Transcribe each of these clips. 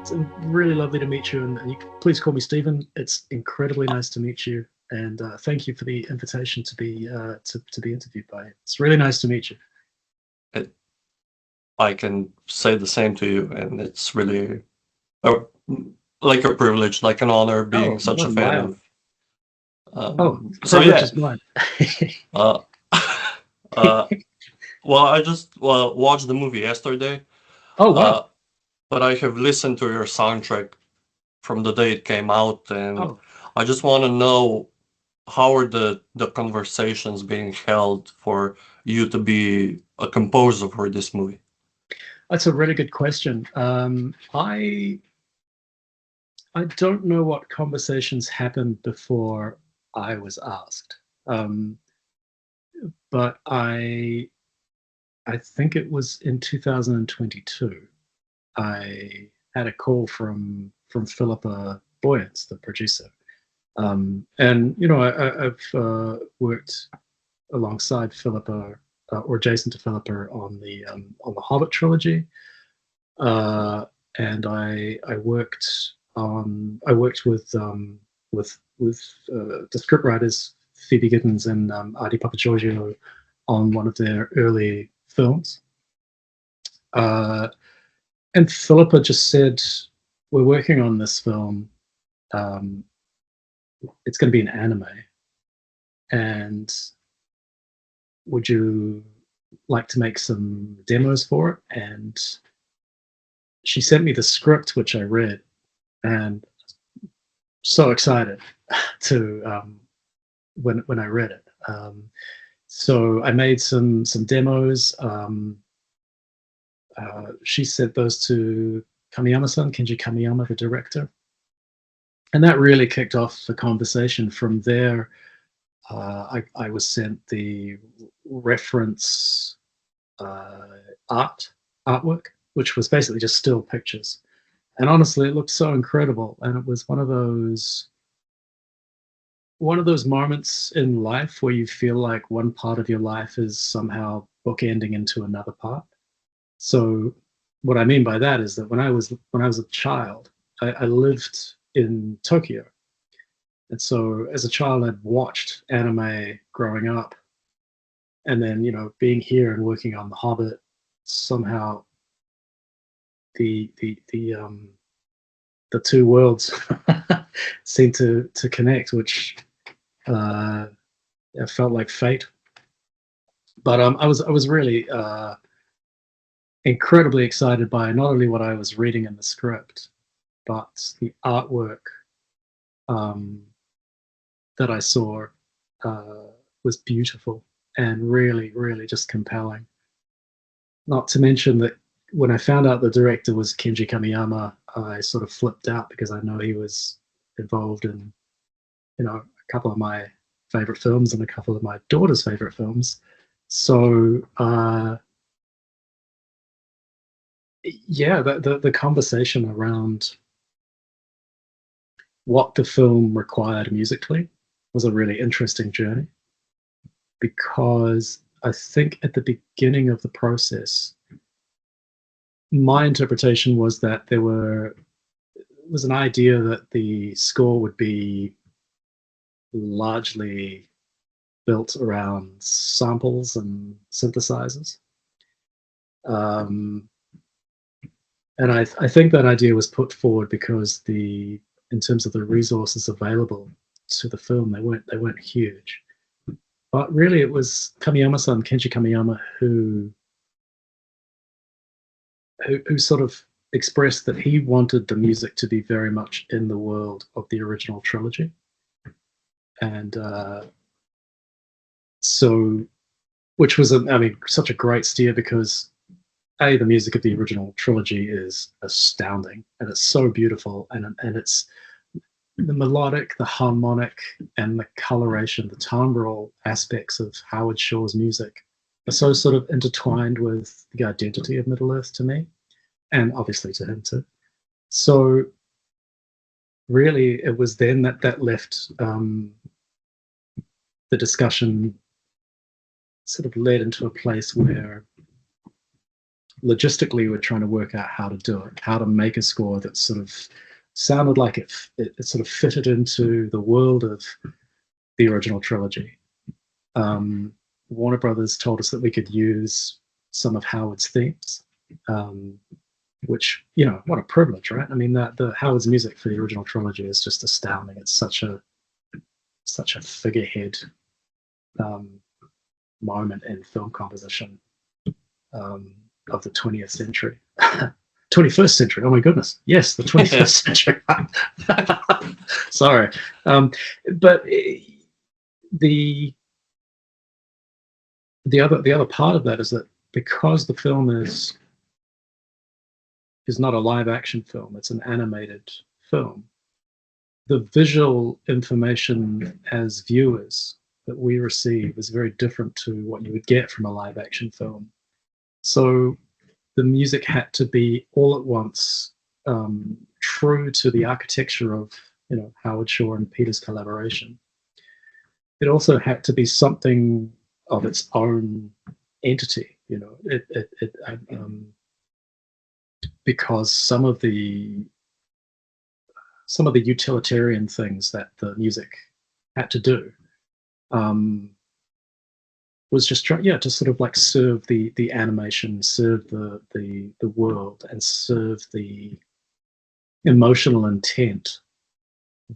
It's really lovely to meet you, and you can please call me Stephen. It's incredibly nice to meet you, and thank you for the invitation to be to be interviewed by you. It's really nice to meet you. It, I can say the same to you, and it's really a, like a privilege, like an honor being Oh, such a fan my honor. of. Oh, So privilege yeah, is mine. uh, uh, well, I just watched the movie yesterday, Oh uh, wow. but I have listened to your soundtrack from the day it came out, and Oh, I just want to know how are the conversations being held for you to be a composer for this movie? that's a really good question. I don't know what conversations happened before I was asked, um, but I think it was in 2022. I had a call from Philippa Boyens, the producer, and I've worked alongside Philippa or adjacent to Philippa on the Hobbit trilogy, uh, and I worked with the scriptwriters Phoebe Giddens and Adi Papagiorgio on one of their early films. Uh, and Philippa just said, "We're working on this film. Um, it's going to be an anime, and would you like to make some demos for it?" And she sent me the script, which I read, and so excited to when I read it. So I made some demos. She sent those to Kamiyama-san, Kenji Kamiyama, the director, and that really kicked off the conversation. From there, I was sent the reference uh, art artwork, which was basically just still pictures. And honestly, it looked so incredible, and it was one of those moments in life where you feel like one part of your life is somehow bookending into another part. So what I mean by that is that when I was a child, I lived in Tokyo, and so as a child, I'd watched anime growing up, and then being here and working on The Hobbit, somehow the the two worlds seem to connect, which uh, it felt like fate. But I was really incredibly excited by not only what I was reading in the script, but the artwork um, that I saw uh, was beautiful and really, really just compelling. Not to mention that when I found out the director was Kenji Kamiyama, I sort of flipped out because I know he was involved in a couple of my favorite films and a couple of my daughter's favorite films. So yeah, the conversation around what the film required musically was a really interesting journey, because I think at the beginning of the process, my interpretation was that there was an idea that the score would be largely built around samples and synthesizers. Um, and I think that idea was put forward because in terms of the resources available to the film, they weren't huge. But really, it was Kamiyama-san, Kenji Kamiyama, who sort of expressed that he wanted the music to be very much in the world of the original trilogy, and so which was I mean, such a great steer, because the music of the original trilogy is astounding, and it's so beautiful, and it's the melodic, the harmonic, and the coloration, the timbral aspects of Howard Shore's music are so sort of intertwined with the identity of Middle Earth to me, and obviously to him too. So really, it was then that left the discussion sort of led into a place where logistically we're trying to work out how to do it, how to make a score that sort of sounded like it sort of fitted into the world of the original trilogy. Warner Brothers told us that we could use some of Howard's themes, which, you know, what a privilege, right? I mean, the Howard's music for the original trilogy is just astounding. It's such a figurehead moment in film composition of the 20th century. 21st century. Oh my goodness. Yes, the 21st century. Sorry. But the other part of that is that because the film is not a live action film, it's an animated film, the visual information as viewers that we receive is very different to what you would get from a live action film. So the music had to be all at once true to the architecture of, you know, Howard Shore and Peter's collaboration. It also had to be something of its own entity, you know. Because some of the utilitarian things that the music had to do was just to sort of like serve the animation, serve the world, and serve the emotional intent,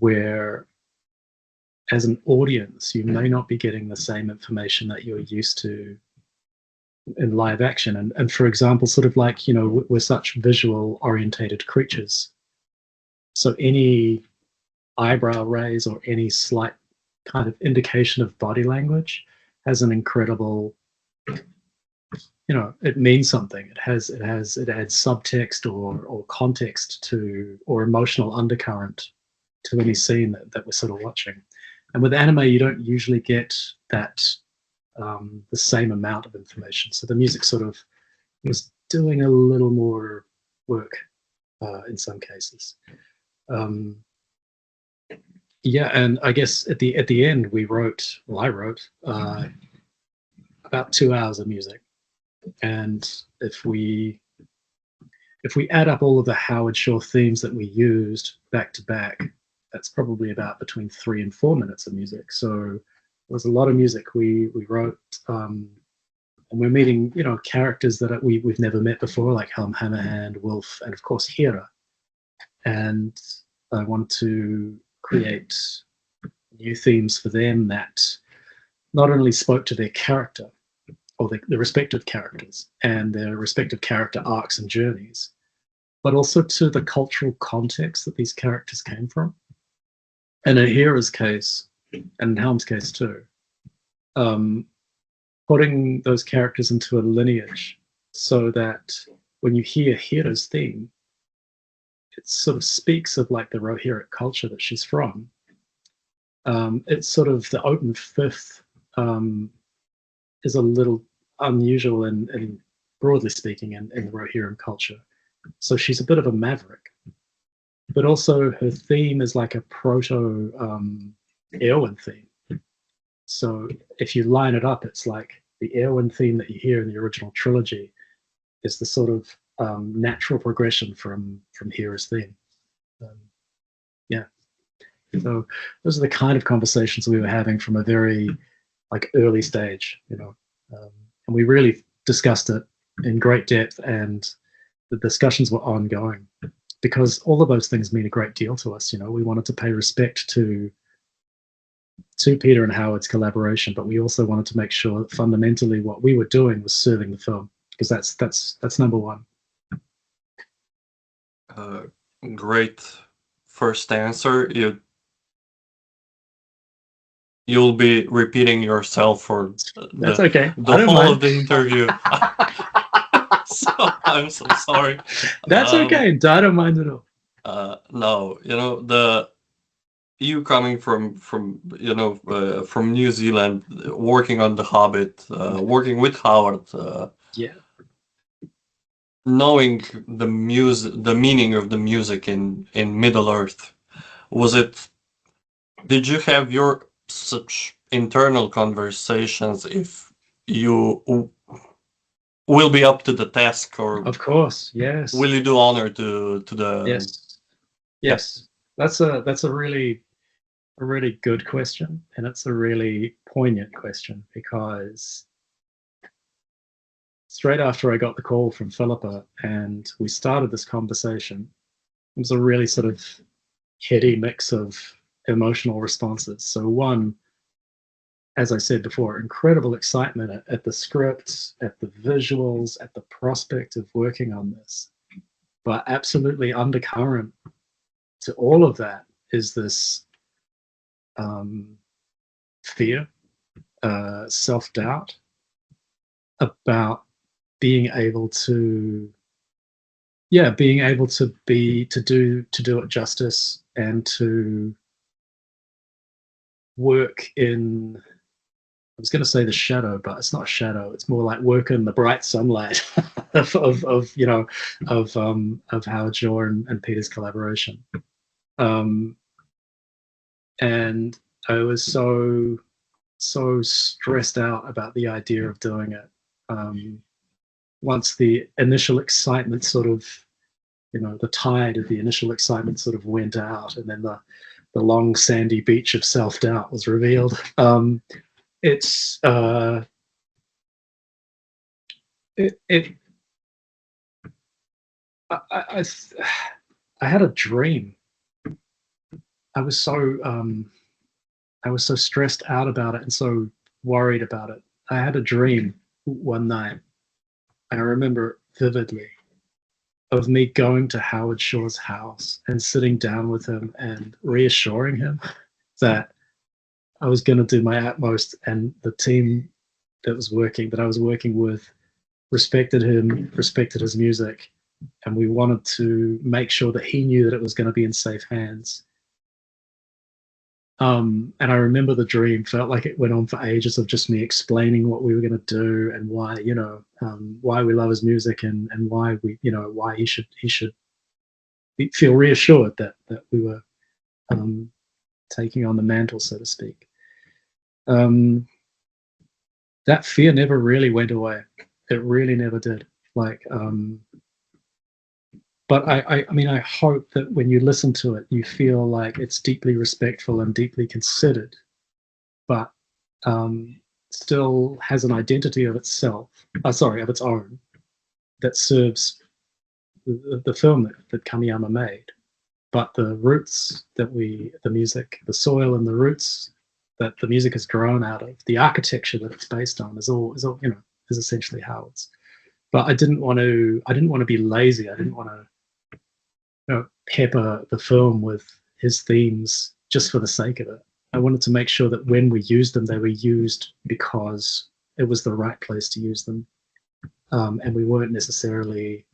where as an audience you may not be getting the same information that you're used to in live action. And for example, sort of like, you know, we're such visual orientated creatures, so any eyebrow raise or any slight kind of indication of body language has an incredible, you know, it means something. It adds subtext or context to, or emotional undercurrent to any scene that we're sort of watching. And with anime, you don't usually get that the same amount of information. So the music sort of was doing a little more work in some cases. Yeah, and I guess at the end I wrote about 2 hours of music, and if we add up all of the Howard Shore themes that we used back to back, that's probably about between 3 and 4 minutes of music. So it was a lot of music we wrote, and we're meeting, you know, characters that we've never met before, like Helm Hammerhand, Wolf, and of course Hera. And I want to create new themes for them that not only spoke to their character, or the respective characters and their respective character arcs and journeys, but also to the cultural context that these characters came from. And in Hera's case, and in Helm's case too, putting those characters into a lineage so that when you hear Hera's theme, it sort of speaks of like the Rohirrim culture that she's from. It's sort of the open fifth is a little unusual in broadly speaking in the Rohirrim culture. So she's a bit of a maverick, but also her theme is like a proto Eowyn theme. So if you line it up, it's like the Eowyn theme that you hear in the original trilogy is the sort of natural progression from Hera's theme. Yeah. So those are the kind of conversations we were having from a very like early stage, you know, and we really discussed it in great depth, and the discussions were ongoing because all of those things mean a great deal to us. You know, we wanted to pay respect to Peter and Howard's collaboration, but we also wanted to make sure that fundamentally what we were doing was serving the film, because that's number one. Great first answer. You'll be repeating yourself for that's okay. The whole of the interview. So I'm so sorry. That's okay. I don't mind at all. No, you know, you coming from you know from New Zealand, working on the Hobbit, working with Howard. Yeah. Knowing the meaning of the music in Middle Earth, did you have your such internal conversations if you will be up to the task, or Of course, yes. will you do honor to the? Yes, yes. That's a really good question, and it's a really poignant question, because straight after I got the call from Philippa and we started this conversation, it was a really sort of heady mix of emotional responses. So one, as I said before, incredible excitement at the script, at the visuals, at the prospect of working on this. But absolutely undercurrent to all of that is this fear, self-doubt about being able to do it justice, and to work in, I was going to say the shadow, but it's not shadow. It's more like work in the bright sunlight of Howard Shore and Peter's collaboration. And I was so stressed out about the idea of doing it. Once the initial excitement sort of, the tide of the initial excitement sort of went out, and then the long sandy beach of self-doubt was revealed. It's it I had a dream. I was so stressed out about it and so worried about it. I had a dream one night. I remember vividly of me going to Howard Shore's house and sitting down with him and reassuring him that I was going to do my utmost, and the team that I was working with respected him, respected his music, and we wanted to make sure that he knew that it was going to be in safe hands. And I remember the dream felt like it went on for ages, of just me explaining what we were going to do and why, why we love his music, and why why he should feel reassured that we were taking on the mantle, so to speak. That fear never really went away. It really never did. But I mean, I hope that when you listen to it, you feel like it's deeply respectful and deeply considered, but still has an identity of itself, of its own, that serves the film that Kamiyama made. But the roots the music, the soil and the roots that the music has grown out of, the architecture that it's based on is essentially Howard's. But I didn't want to be lazy. I didn't want to pepper the film with his themes just for the sake of it. I wanted to make sure that when we used them, they were used because it was the right place to use them, and we weren't necessarily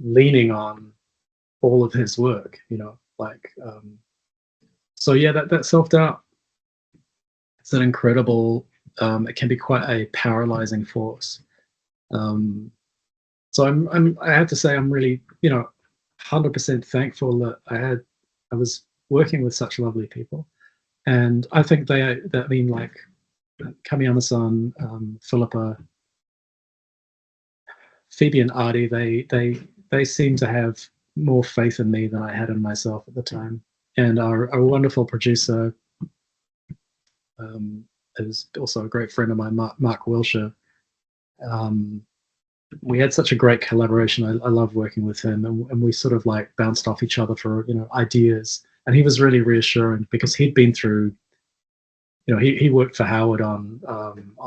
leaning on all of his work. So yeah, that self-doubt, it's an incredible. It can be quite a paralyzing force. So I have to say I'm really 100% thankful that I was working with such lovely people, and I think like Kamiyama-san, Philippa, Phoebe, and Artie, they seem to have more faith in me than I had in myself at the time. And our wonderful producer is also a great friend of mine, Mark Wilshire. We had such a great collaboration. I love working with him, and we sort of like bounced off each other for ideas. And he was really reassuring, because he'd been through, he worked for Howard on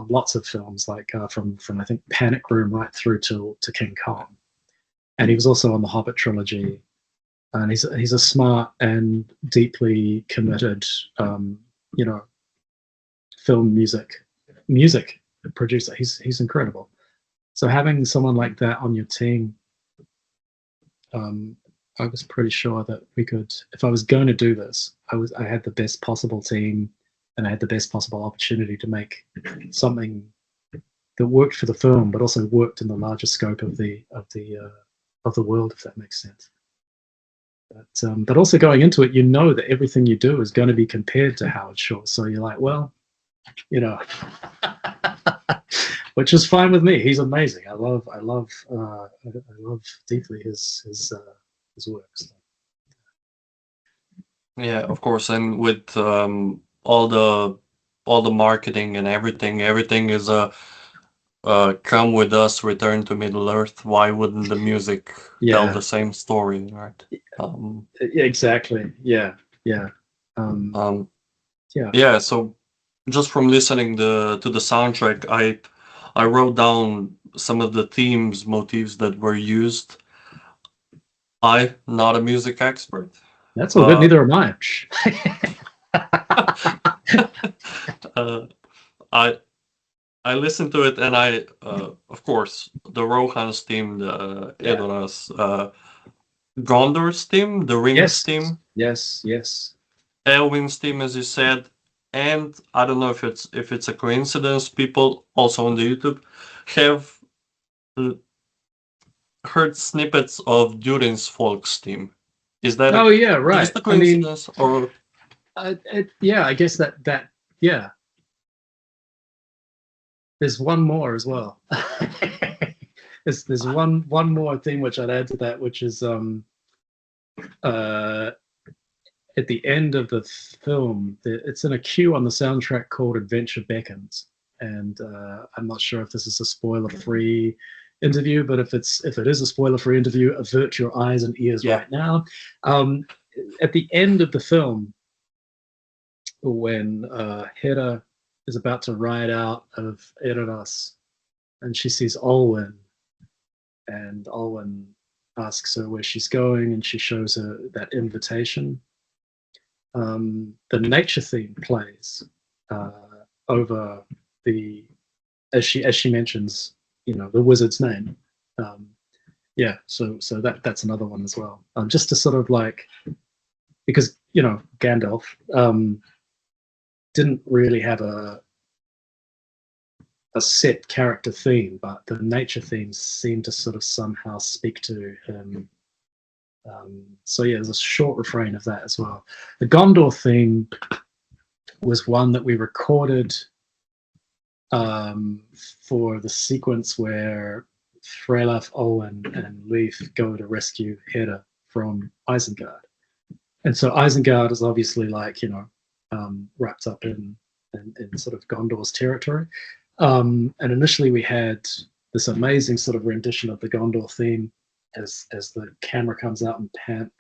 lots of films, like from I think Panic Room right through to King Kong, and he was also on the Hobbit trilogy. And he's a smart and deeply committed, film music producer. He's incredible. So having someone like that on your team, I was pretty sure that we could. If I was going to do this, I had the best possible team, and I had the best possible opportunity to make something that worked for the film, but also worked in the larger scope of the world, if that makes sense. But also going into it, that everything you do is going to be compared to Howard Shore. So you're like, well, which is fine with me. He's amazing. I love deeply his works. Yeah, of course, and with all the marketing and everything is come with us, return to Middle Earth. Why wouldn't the music tell Yeah, the same story, right? Um, yeah, exactly. Yeah, yeah, um, um, yeah. yeah. So just from listening to the soundtrack, I wrote down some of the themes, motifs that were used. I not a music expert, That's all good. but Neither am I. uh, I I listened to it and of course, the Rohan's theme, the Yeah. Edoras, Gondor's theme, the Rings Yes. theme, Yes. Yes. Elwin's theme, as you said, and I don't know if it's a coincidence. People also on the YouTube have uh, heard snippets of Durin's Folk's theme. Is that Oh yeah. Right. just a I mean, coincidence, or yeah. I guess that yeah. There's one more as well. There's one more thing which I'd add to that, which is uh at the end of the film, it's in a queue on the soundtrack called Adventure Beckons. And I'm not sure if this is a spoiler-free interview, but if it is a spoiler-free interview, avert your eyes and ears yeah? right now. Um, at the end of the film, when Hera is about to ride out of Erebus, and she sees Olwen, and Olwen asks her where she's going, and she shows her that invitation. The nature theme plays uh, over the as she mentions, the wizard's name. Um, yeah, so that's another one as well. Just to sort of like, because Gandalf didn't really have a set character theme, but the nature themes seem to sort of somehow speak to him. So yeah, there's a short refrain of that as well. The Gondor theme was one that we recorded for the sequence where Freylaf, Olwen, and Leif go to rescue Hedda from Isengard. And so Isengard is obviously like, wrapped up in sort of Gondor's territory. And initially we had this amazing sort of rendition of the Gondor theme as the camera comes out and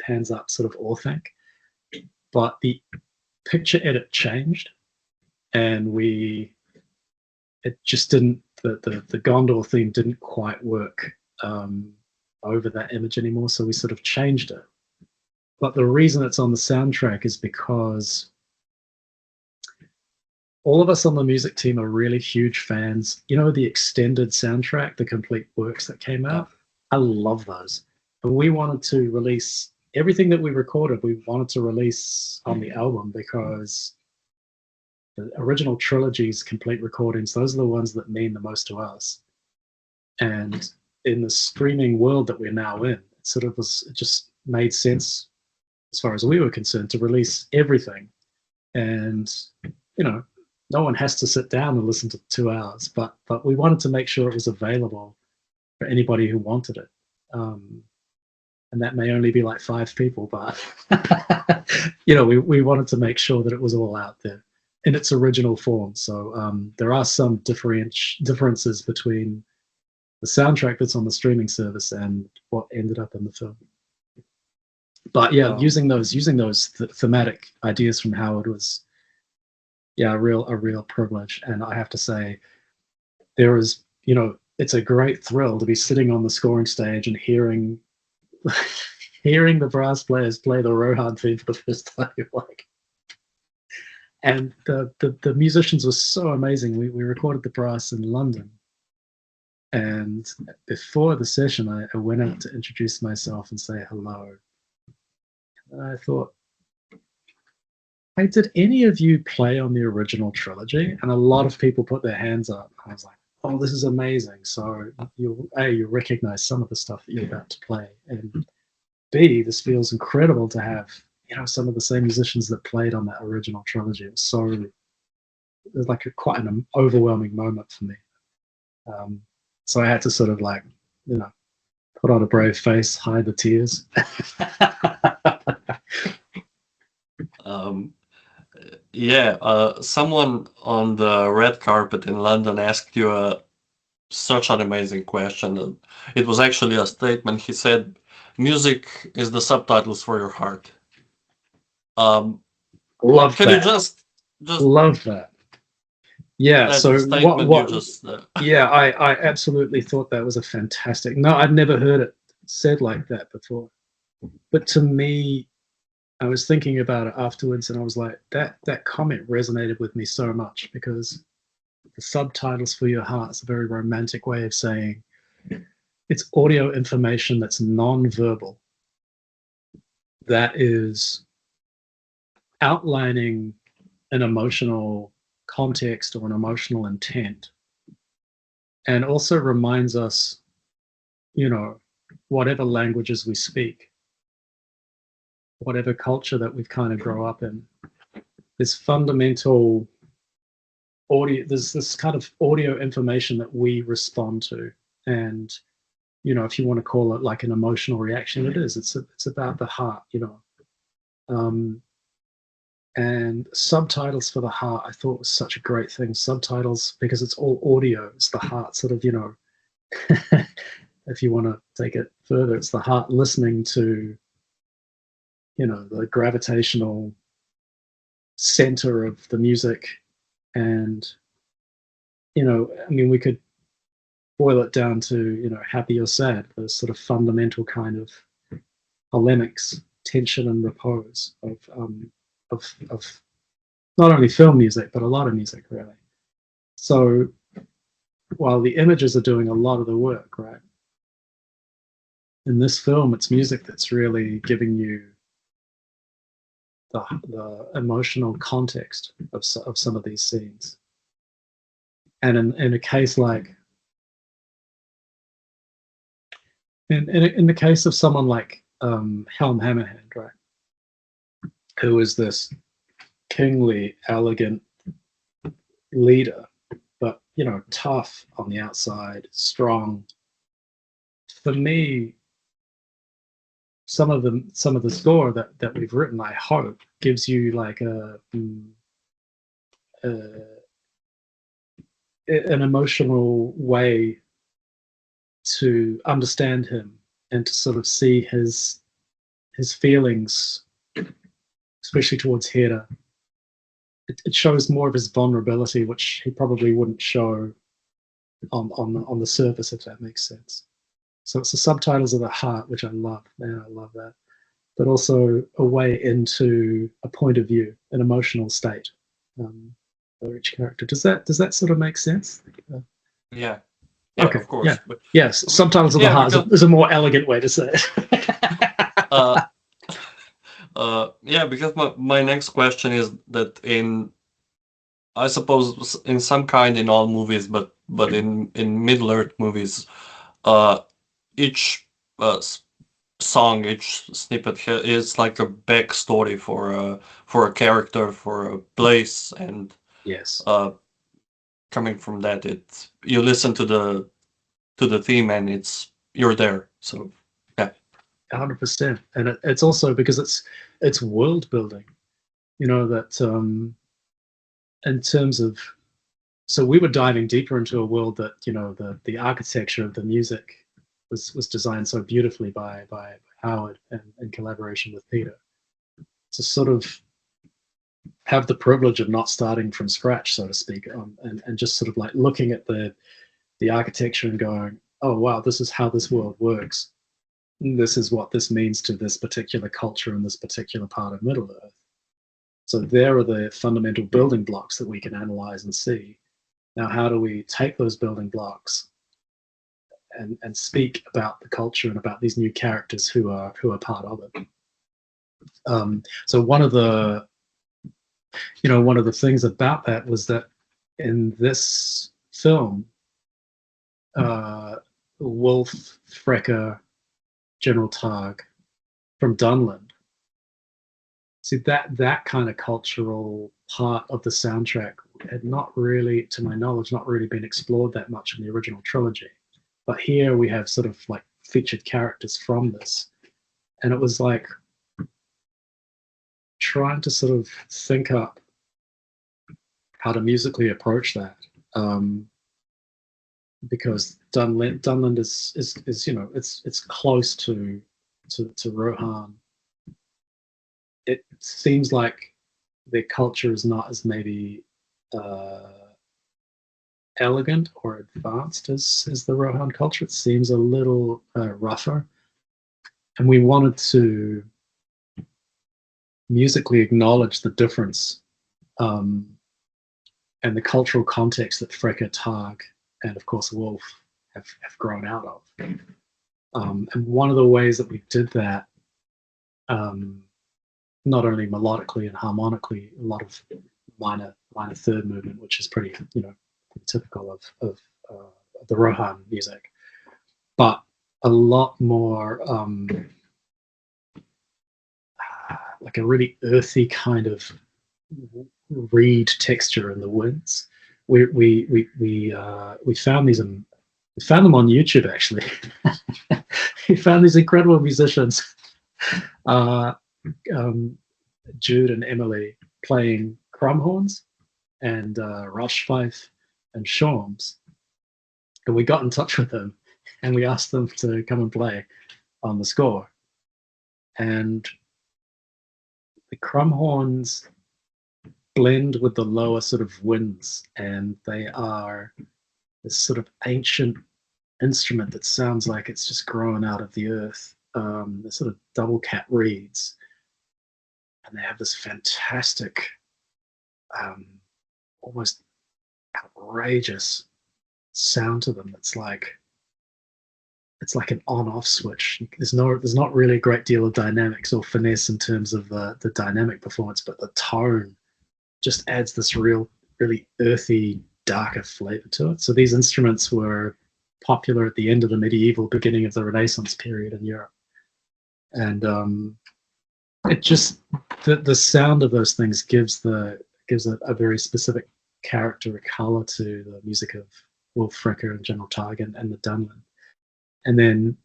pans up sort of Orthanc. But the picture edit changed, and it just didn't, the Gondor theme didn't quite work over that image anymore, so we sort of changed it. But the reason it's on the soundtrack is because all of us on the music team are really huge fans. The extended soundtrack, the complete works that came Yeah. out, I love those. And we wanted to release everything that we recorded, we wanted to release on the album, because the original trilogy's complete recordings, those are the ones that mean the most to us. And in the streaming world that we're now in, it just made sense, as far as we were concerned, to release everything. And no one has to sit down and listen to 2 hours, but we wanted to make sure it was available for anybody who wanted it. And that may only be like 5 people, but we wanted to make sure that it was all out there in its original form. So there are some differences between the soundtrack that's on the streaming service and what ended up in the film. But yeah, using those thematic ideas from Howard was, yeah, a real privilege. And I have to say, there is, it's a great thrill to be sitting on the scoring stage and hearing the brass players play the Rohan theme for the first time. Like, and the musicians were so amazing. We recorded the brass in London, and before the session, I went out to introduce myself and say hello. And I thought, hey, did any of you play on the original trilogy? And a lot of people put their hands up. I was like, oh, this is amazing. So you recognize some of the stuff that you're about to play, and B, this feels incredible to have some of the same musicians that played on that original trilogy. It was like quite an overwhelming moment for me. So I had to sort of like, put on a brave face, hide the tears. Um, yeah, someone on the red carpet in London asked you such an amazing question. It was actually a statement. He said, "Music is the subtitles for your heart." Um, Love can you that. just Love that. Yeah. that's a So what? statement you What? just Yeah, I absolutely thought that was a fantastic. No, I'd never heard it said like that before. But to me, I was thinking about it afterwards, and I was like, that comment resonated with me so much because the subtitles for your heart is a very romantic way of saying it's audio information that's non-verbal, that is outlining an emotional context or an emotional intent, and also reminds us, whatever languages we speak, whatever culture that we've kind of grow up in, this fundamental audio, there's this kind of audio information that we respond to. And, if you want to call it like an emotional reaction, it is. It's about the heart. Um, and subtitles for the heart, I thought was such a great thing. Subtitles, because it's all audio, it's the heart sort of, if you want to take it further, it's the heart listening to, the gravitational center of the music. And, I mean, we could boil it down to, happy or sad, those sort of fundamental kind of polemics, tension and repose of not only film music, but a lot of music, really. So while the images are doing a lot of the work, right? In this film, it's music that's really giving you the emotional context of some of these scenes. And in a case like, in the case of someone like Helm Hammerhand, right, who is this kingly, elegant leader, but tough on the outside, strong. For me, some of the score that we've written, I hope, gives you like an emotional way to understand him and to sort of see his feelings, especially towards Hera. It shows more of his vulnerability, which he probably wouldn't show on the surface, if that makes sense. So it's the subtitles of the heart, which I love. Man, I love that. But also a way into a point of view, an emotional state for each character. Does that sort of make sense? yeah, Okay. of course. Yeah. Yes. Subtitles of the Yeah, heart because is a more elegant way to say it. uh yeah, because my next question is that I suppose in some kind in all movies, but in Middle Earth movies, uh each song, each snippet is like a backstory for a character, for a place, and Yes. coming from that, you listen to the theme and you're there. So yeah, 100%. And it's also because it's world building. That in terms of, so we were diving deeper into a world that the architecture of the music was designed so beautifully by Howard and in collaboration with Peter, to sort of have the privilege of not starting from scratch, so to speak, and just sort of like looking at the architecture and going, oh wow, this is how this world works. This is what this means to this particular culture in this particular part of Middle Earth. So there are the fundamental building blocks that we can analyze and see. Now, how do we take those building blocks and speak about the culture and about these new characters who are part of it? So one of the things about that was that in this film, Wolf, Frecker, General Targ from Dunland. See that kind of cultural part of the soundtrack had not really, to my knowledge, not really been explored that much in the original trilogy. But here we have sort of like featured characters from this, and it was like trying to sort of think up how to musically approach that. Because Dunland is you know it's close to Rohan. It seems like their culture is not as maybe elegant or advanced as the Rohan culture. It seems a little rougher, and we wanted to musically acknowledge the difference and the cultural context that Freke, Targ, and of course Wolf have grown out of. And one of the ways that we did that, not only melodically and harmonically, a lot of minor third movement, which is pretty typical of the Rohan music, but a lot more like a really earthy kind of reed texture in the winds. We found these we found them on YouTube actually. We found these incredible musicians, Jude and Emily playing crumhorns and Roshfife and Shawms, and we got in touch with them and we asked them to come and play on the score. And the crumhorns blend with the lower sort of winds, and they are this sort of ancient instrument that sounds like it's just growing out of the earth. The sort of double cat reeds, and they have this fantastic, almost outrageous sound to them. It's like an on-off switch. There's not really a great deal of dynamics or finesse in terms of the dynamic performance, but the tone just adds this really earthy, darker flavor to it. So these instruments were popular at the end of the medieval, beginning of the Renaissance period in Europe, and it just the sound of those things gives a very specific character, a color to the music of Wolf Freke and General Targ and the Dunland. And then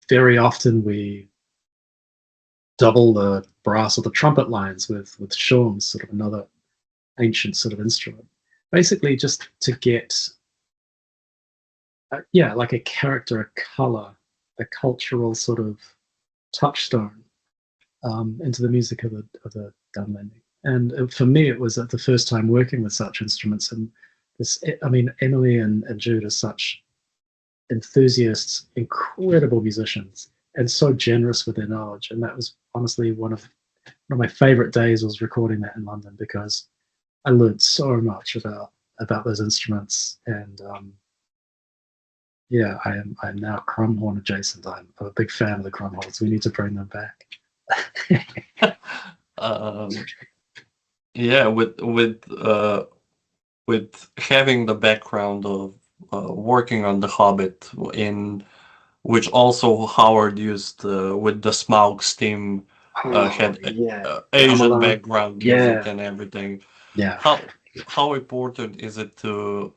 very often we double the brass or the trumpet lines with shawms, sort of another ancient sort of instrument, basically just to get like a character, a color, a cultural sort of touchstone into the music of the Dunlanding. And for me, it was the first time working with such instruments. And this, I mean, Emily and Jude are such enthusiasts, incredible musicians, and so generous with their knowledge. And that was honestly one of my favorite days was recording that in London, because I learned so much about those instruments. And yeah, I'm now crumhorn adjacent. I'm a big fan of the crumhorns. We need to bring them back. Yeah, with having the background of working on the Hobbit, in which also Howard used with the Smaug steam, had Asian background music and everything. Yeah. How important is it to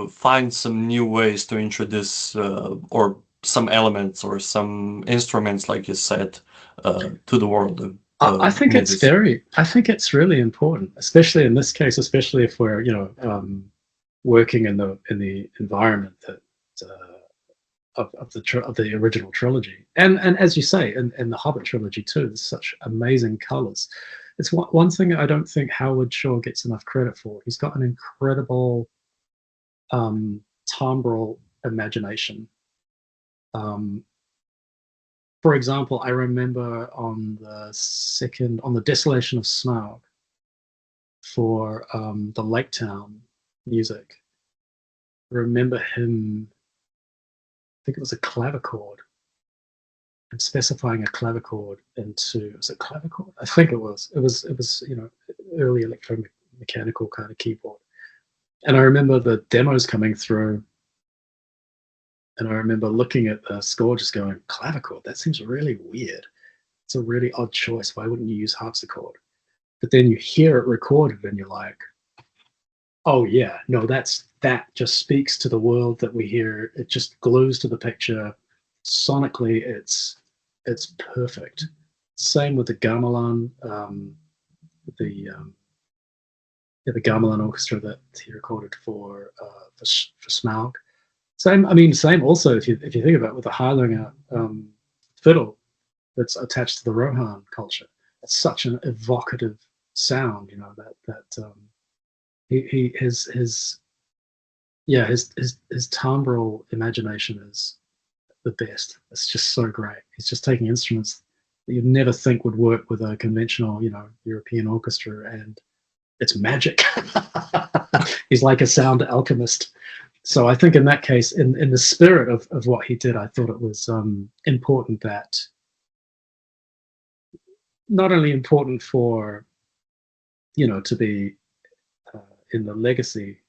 find some new ways to introduce or some elements or some instruments, like you said, to the world of I think it's really important, especially in this case, especially if we're working in the environment that of the original trilogy, and as you say, in the Hobbit trilogy too, there's such amazing colors. It's one thing I don't think Howard Shore gets enough credit for. He's got an incredible timbral imagination. For example, I remember on the Desolation of Smaug for the Lake Town music. I remember him, I think it was a clavichord, and specifying a clavichord into, was it clavichord? I think it was early electromechanical kind of keyboard. And I remember the demos coming through, and I remember looking at the score just going, clavichord, that seems really weird. It's a really odd choice. Why wouldn't you use harpsichord? But then you hear it recorded and you're like, Oh yeah, no, that just speaks to the world that we hear. It just glues to the picture. Sonically, it's perfect. Same with the gamelan, the yeah, the gamelan orchestra that he recorded for Smaug. Same, I mean, same. Also, if you think about it, with the Hardanger fiddle that's attached to the Rohan culture, it's such an evocative sound. You know that he his yeah, his timbral imagination is the best. It's just so great. He's just taking instruments that you'd never think would work with a conventional, European orchestra, and it's magic. He's like a sound alchemist. So I think in that case, in the spirit of what he did, I thought it was important that not only important for to be uh, in the legacy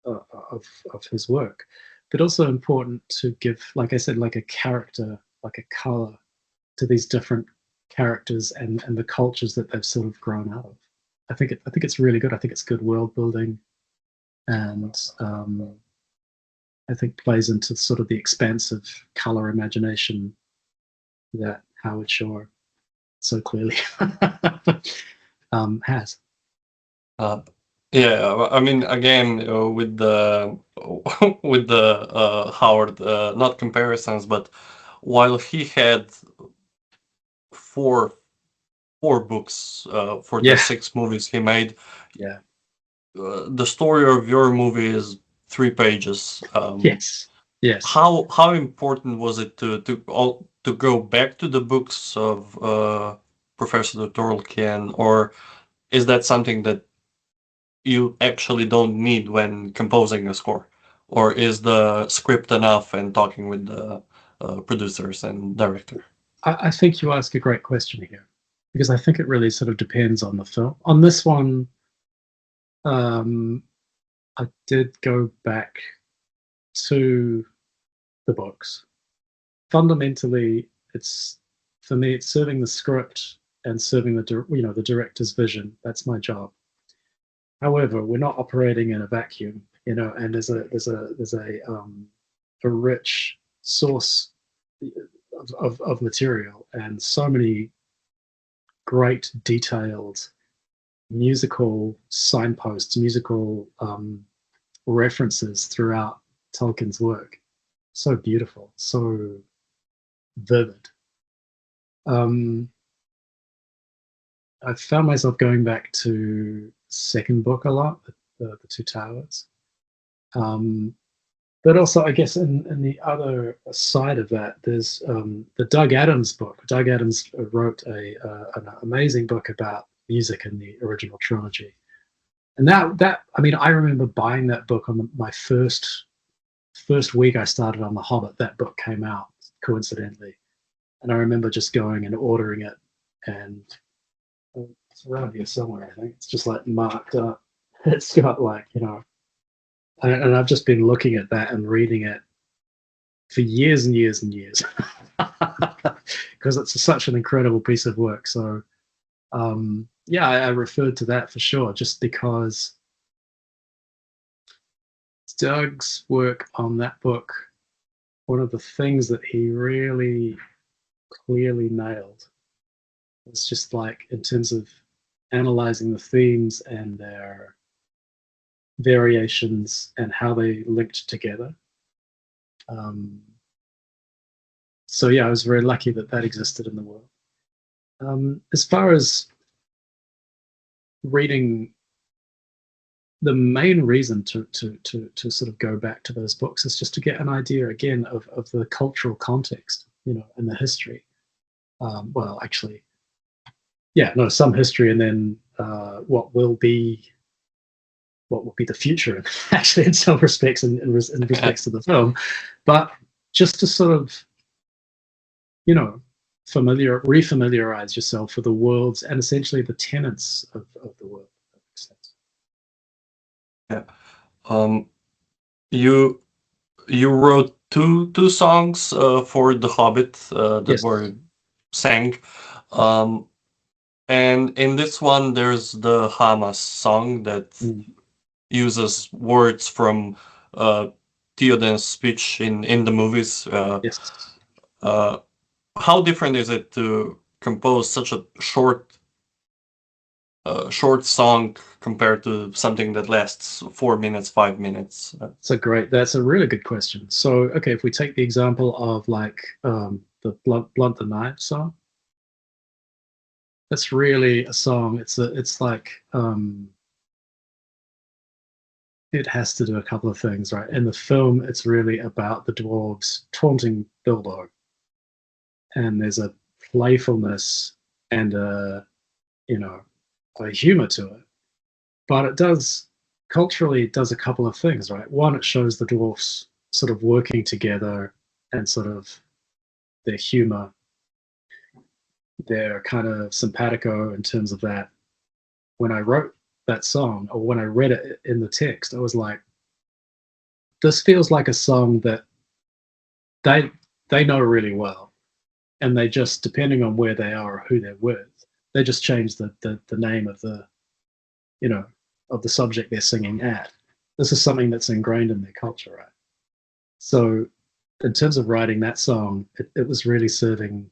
uh, of his work, but also important to give, like I said, like a character, like a color to these different characters and the cultures that they've sort of grown out of. I think it's really good. I think it's good world building, and I think plays into sort of the expansive color imagination that Howard Shore so clearly has. Uh, yeah, I mean, again, with the with the Howard, not comparisons, but while he had four four books for the Yeah, six movies he made, yeah, the story of your movie is 3 pages. yes, yes. How important was it to go back to the books of Professor Tolkien, or is that something that you actually don't need when composing a score? Or is the script enough and talking with the producers and director? I think you ask a great question here, because I think it really sort of depends on the film. On this one, um, I did go back to the books. Fundamentally, it's for me, it's serving the script and serving the director's vision. That's my job. However, we're not operating in a vacuum, and there's a rich source of material, and so many great detailed musical signposts, musical references throughout Tolkien's work. So beautiful, so vivid. Um, I found myself going back to second book a lot, the Two Towers. Um, but also, I guess, in the other side of that, there's the Doug Adams book. Doug Adams wrote an amazing book about music in the original trilogy, and that I mean, I remember buying that book on my first week I started on The Hobbit. That book came out coincidentally, and I remember just going and ordering it, and it's around here somewhere. I think it's just like marked up. It's got like and I've just been looking at that and reading it for years and years and years because it's such an incredible piece of work. So yeah, I referred to that for sure, just because Doug's work on that book, one of the things that he really clearly nailed was just like in terms of analyzing the themes and their variations and how they linked together. Um, so yeah, I was very lucky that that existed in the world. As far as reading, the main reason to sort of go back to those books is just to get an idea again of the cultural context, and the history. Well, actually, yeah, no, some history, and then what will be the future, actually, in some respects, in respects to the film, but just to sort of refamiliarize yourself with the worlds and essentially the tenets of the world. That makes sense. Yeah. Um, you you wrote two songs for The Hobbit that Yes. were sang. Um, and in this one, there's the Hamas song that Mm. uses words from uh, Theoden's speech in the movies. Yes. Uh, how different is it to compose such a short song compared to something that lasts 4 minutes, 5 minutes? That's a really good question. So, okay, if we take the example of like the Blunt the Knife song, that's really a song. It's like it has to do a couple of things, right? In the film, it's really about the dwarves taunting Bilbo, and there's a playfulness and you know a humor to it. But it does culturally it does a couple of things, right? One, it shows the dwarfs sort of working together and sort of their humor, their kind of simpatico in terms of that. When I wrote that song or when I read it in the text, I was like, this feels like a song that they they know really well, and they just depending on where they are or who they're with, they just change the name of the you know of the subject they're singing at. This is something that's ingrained in their culture, right? So, in terms of writing that song, it was really serving.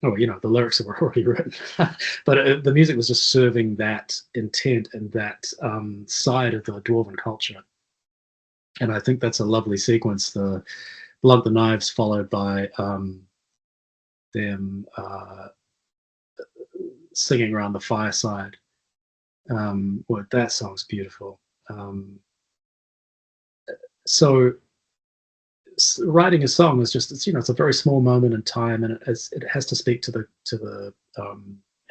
Oh, the lyrics were already written, but the music was just serving that intent and that side of the dwarven culture. And I think that's a lovely sequence. The Blunt the Knives, followed by them singing around the fireside. Well, that song's beautiful. So writing a song is just it's a very small moment in time, and it has to speak to the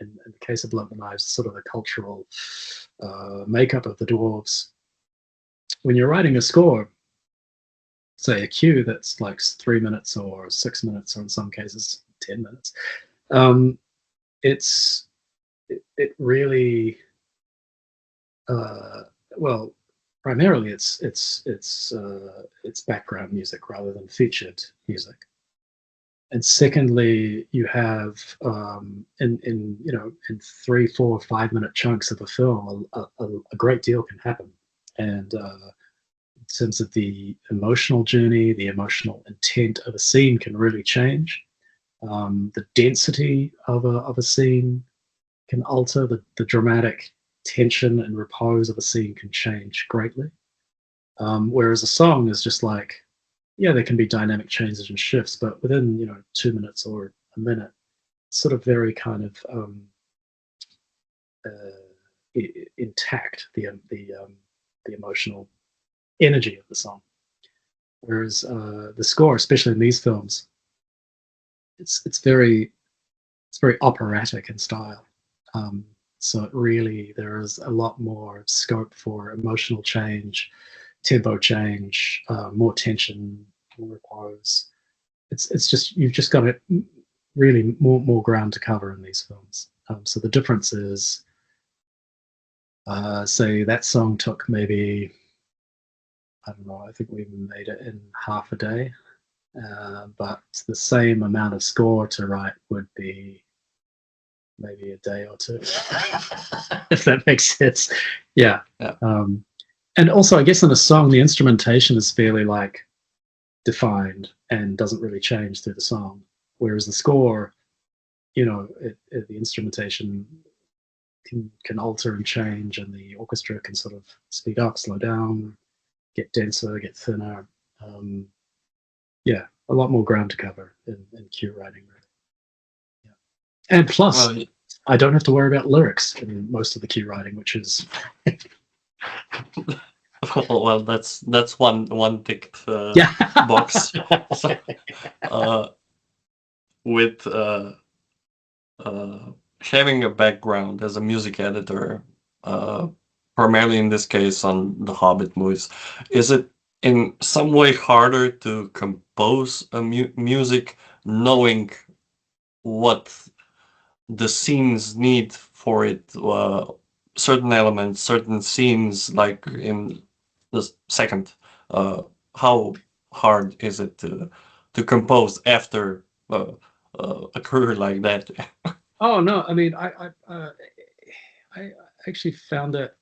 in the case of Blunt the Knives, sort of the cultural makeup of the dwarves. When you're writing a score, say a cue that's like 3 minutes or 6 minutes, or in some cases 10 minutes, um, it really uh, well, primarily it's background music rather than featured music. And secondly, you have in 3, 4, 5 minute chunks of a film, a great deal can happen. And in terms of the emotional journey, the emotional intent of a scene can really change. The density of a scene can alter. The dramatic tension and repose of a scene can change greatly. Whereas a song is just like, yeah, there can be dynamic changes and shifts, but within 2 minutes or a minute, it's sort of very kind of intact, the emotional energy of the song. Whereas the score, especially in these films, it's very operatic in style. Um, so it really there is a lot more scope for emotional change, tempo change, more tension, more repose. It's just you've just got really more ground to cover in these films. So the difference is, say that song took maybe I don't know. I think we made it in half a day, but the same amount of score to write would be maybe a day or two, if that makes sense. Yeah. Yeah. And also, I guess in a song, the instrumentation is fairly like defined and doesn't really change through the song. Whereas the score, the instrumentation can alter and change, and the orchestra can sort of speed up, slow down, get denser, get thinner. Yeah, a lot more ground to cover in cue writing. Yeah. And plus, Well, I don't have to worry about lyrics in most of the cue writing, which is well, that's one ticked yeah. box. So, with uh, having a background as a music editor, uh, primarily in this case on the Hobbit movies, is it in some way harder to compose a music knowing what the scenes need for it? Certain elements, certain scenes, like in the second. How hard is it to compose after a career like that? Oh no, I mean, I actually found that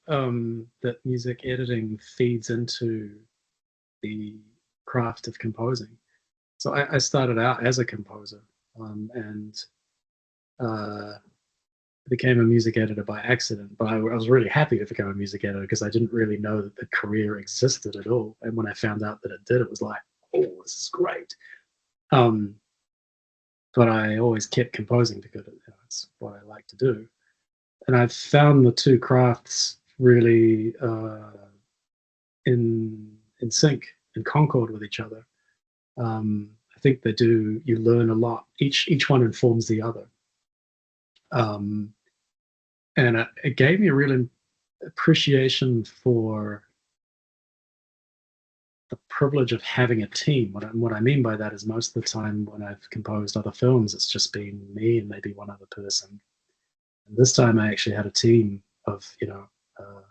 music editing feeds into the craft of composing. So I started out as a composer, and uh, became a music editor by accident. But I was really happy to become a music editor because I didn't really know that the career existed at all. And when I found out that it did, it was like, oh, this is great. Um, but I always kept composing because it's what I like to do. And I've found the two crafts really in sync, in concord with each other. I think they do. You learn a lot. Each one informs the other, um, and it gave me a real appreciation for the privilege of having a team. What I mean by that is most of the time when I've composed other films, it's just been me and maybe one other person. And this time I actually had a team of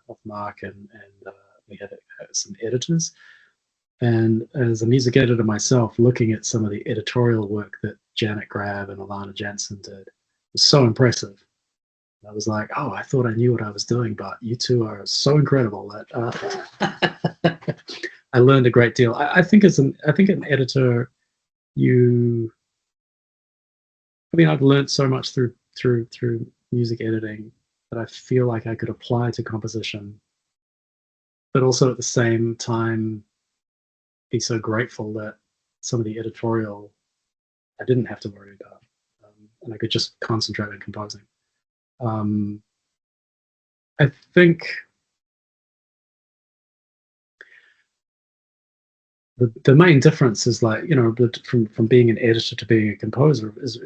of Mark and we had some editors. And as a music editor myself, looking at some of the editorial work that Janet Grab and Alana Jansen did was so impressive. I was like, oh, I thought I knew what I was doing, but you two are so incredible that I learned a great deal. I think an editor, you, I mean, I've learned so much through music editing that I feel like I could apply to composition, but also at the same time be so grateful that some of the editorial I didn't have to worry about, and I could just concentrate on composing. Um, I think the main difference is like from being an editor to being a composer is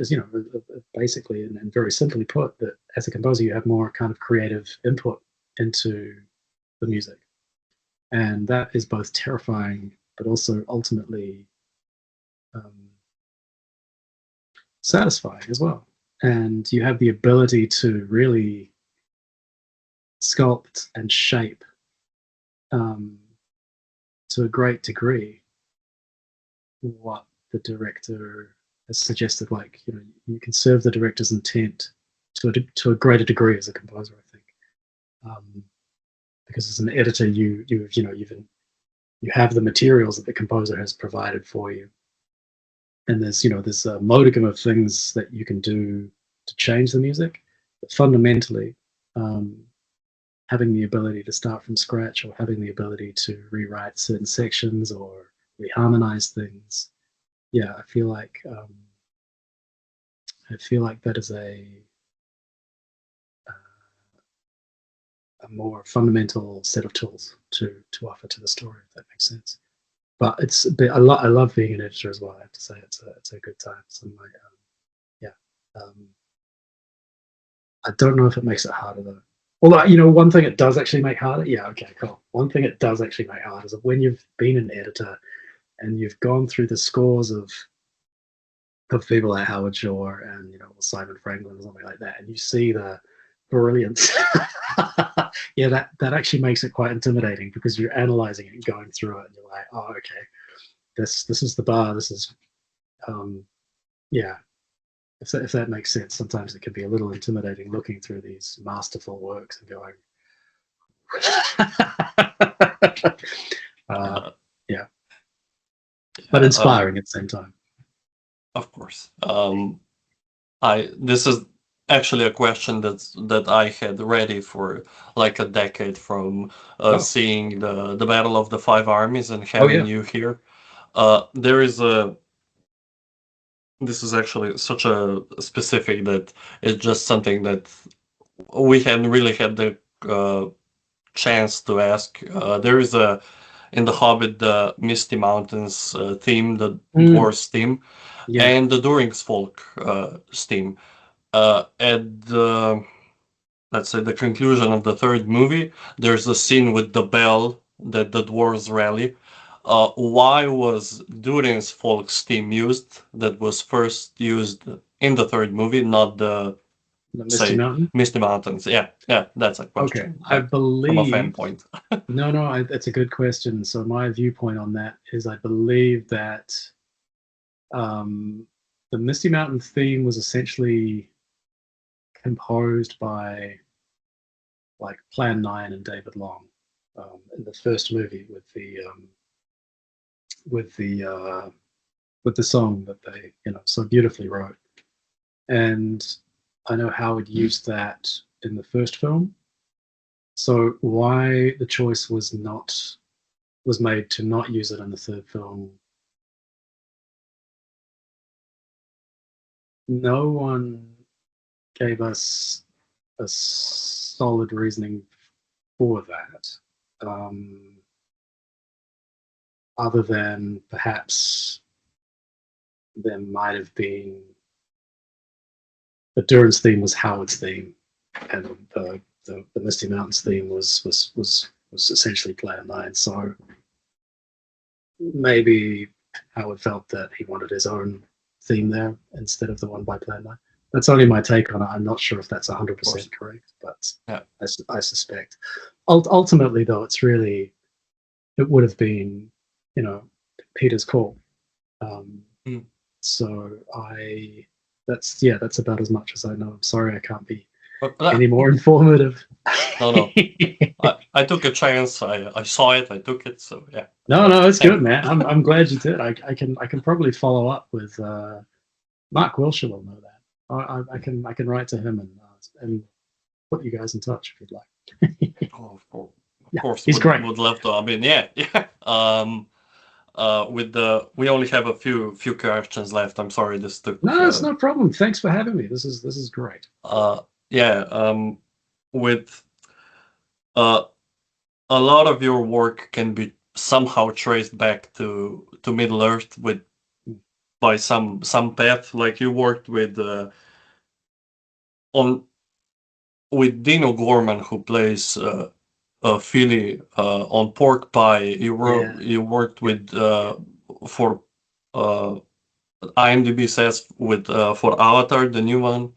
basically and very simply put that as a composer you have more kind of creative input into the music, and that is both terrifying but also ultimately um, satisfying as well. And you have the ability to really sculpt and shape um, to a great degree what the director has suggested. Like you can serve the director's intent to a greater degree as a composer, I think, because as an editor, you have the materials that the composer has provided for you, and there's a modicum of things that you can do to change the music, but fundamentally. Having the ability to start from scratch or having the ability to rewrite certain sections or reharmonize things, yeah, I feel like that is a more fundamental set of tools to offer to the story, if that makes sense. But it's a bit, I love being an editor as well. I have to say it's a good time. So yeah, um, I don't know if it makes it harder though. Although one thing it does actually make harder. Yeah, okay, cool. One thing it does actually make harder is that when you've been an editor and you've gone through the scores of people like Howard Shore and Simon Franklin or something like that, and you see the brilliance. Yeah, that actually makes it quite intimidating because you're analyzing it and going through it, and you're like, oh, okay, this is the bar. This is yeah. If that makes sense, sometimes it can be a little intimidating looking through these masterful works and going, Uh, yeah, but yeah, inspiring at the same time. of course. I This is actually a question that I had ready for like a decade from Oh, seeing the Battle of the Five Armies and oh having yeah, you here. There is a This is actually such a specific that it's just something that we hadn't really had the chance to ask. There is a in the Hobbit the Misty Mountains theme, the mm, Dwarves theme, yeah. and the Duringsfolk theme. At the let's say the conclusion of the third movie, there's a scene with the bell that the dwarves rally. Why was Durin's folk's theme used? That was first used in the third movie, not the The Misty say Mountain. Misty Mountains. Yeah, yeah, that's a Okay, question. I Like from a fan believe. point. No, that's a good question. So my viewpoint on that is, I believe that um, the Misty Mountain theme was essentially composed by like Plan 9 and David Long in the first movie with the with the song that they so beautifully wrote. And I know Howard used that in the first film. So why the choice was made to not use it in the third film, no one gave us a solid reasoning for that, other than perhaps there might have been the Duran's theme was Howard's theme, and the Misty Mountains theme was essentially Plan 9. So maybe Howard felt that he wanted his own theme there instead of the one by Plan 9. That's only my take on it. I'm not sure if that's 100% correct, but Yeah. I suspect. Ultimately, though, it would have been, Peter's call. So that's about as much as I know. I'm sorry I can't be any more informative. No. I took a chance. I saw it. I took it. So yeah. No, it's good, man. I'm glad you did. I can probably follow up with Mark Wilshire will know that. I can write to him and put you guys in touch if you'd like. Of course, he's great. Would love to. I mean, yeah. We only have a few questions left. I'm sorry, this took. No, it's no problem. Thanks for having me. This is great. With a lot of your work can be somehow traced back to Middle Earth by some path. Like you worked with Dino Gorman, who plays Philly on Pork Pie. You worked with for IMDb says with for Avatar, the new one.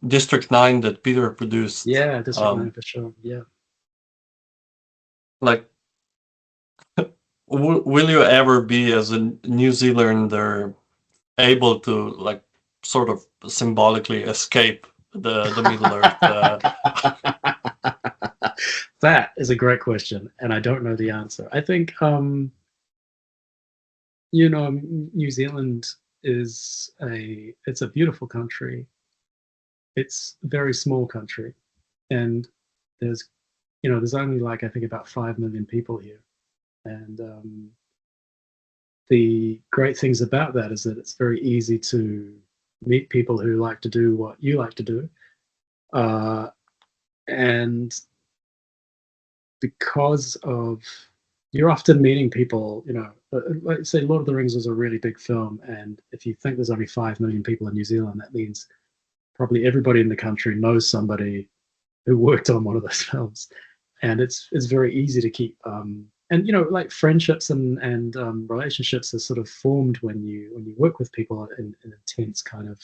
District 9 that Peter produced. Yeah, District 9 for sure. Yeah. Like, will you ever be, as a New Zealander, able to like sort of symbolically escape the Middle Earth? That is a great question, and I don't know the answer. I think New Zealand it's a beautiful country. It's a very small country, and there's only like I think about 5 million people here, and the great things about that is that it's very easy to meet people who like to do what you like to do, and because of you're often meeting people, like say Lord of the Rings was a really big film, and if you think there's only 5 million people in New Zealand, that means probably everybody in the country knows somebody who worked on one of those films, and it's very easy to keep and like friendships and relationships are sort of formed when you work with people in intense kind of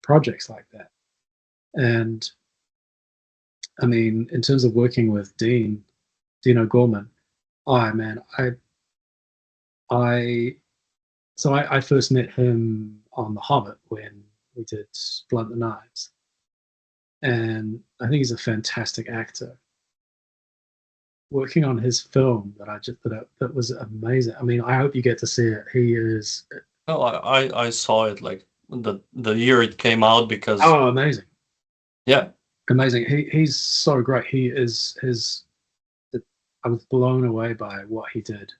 projects like that. And I mean, in terms of working with Dino Gorman, oh man, I first met him on The Hobbit when we did Blunt the Knives, and I think he's a fantastic actor. Working on his film that was amazing. I mean, I hope you get to see it. He is. Oh, I saw it like the year it came out because. Oh, amazing! Yeah, amazing. He's so great. He is his. I was blown away by what he did.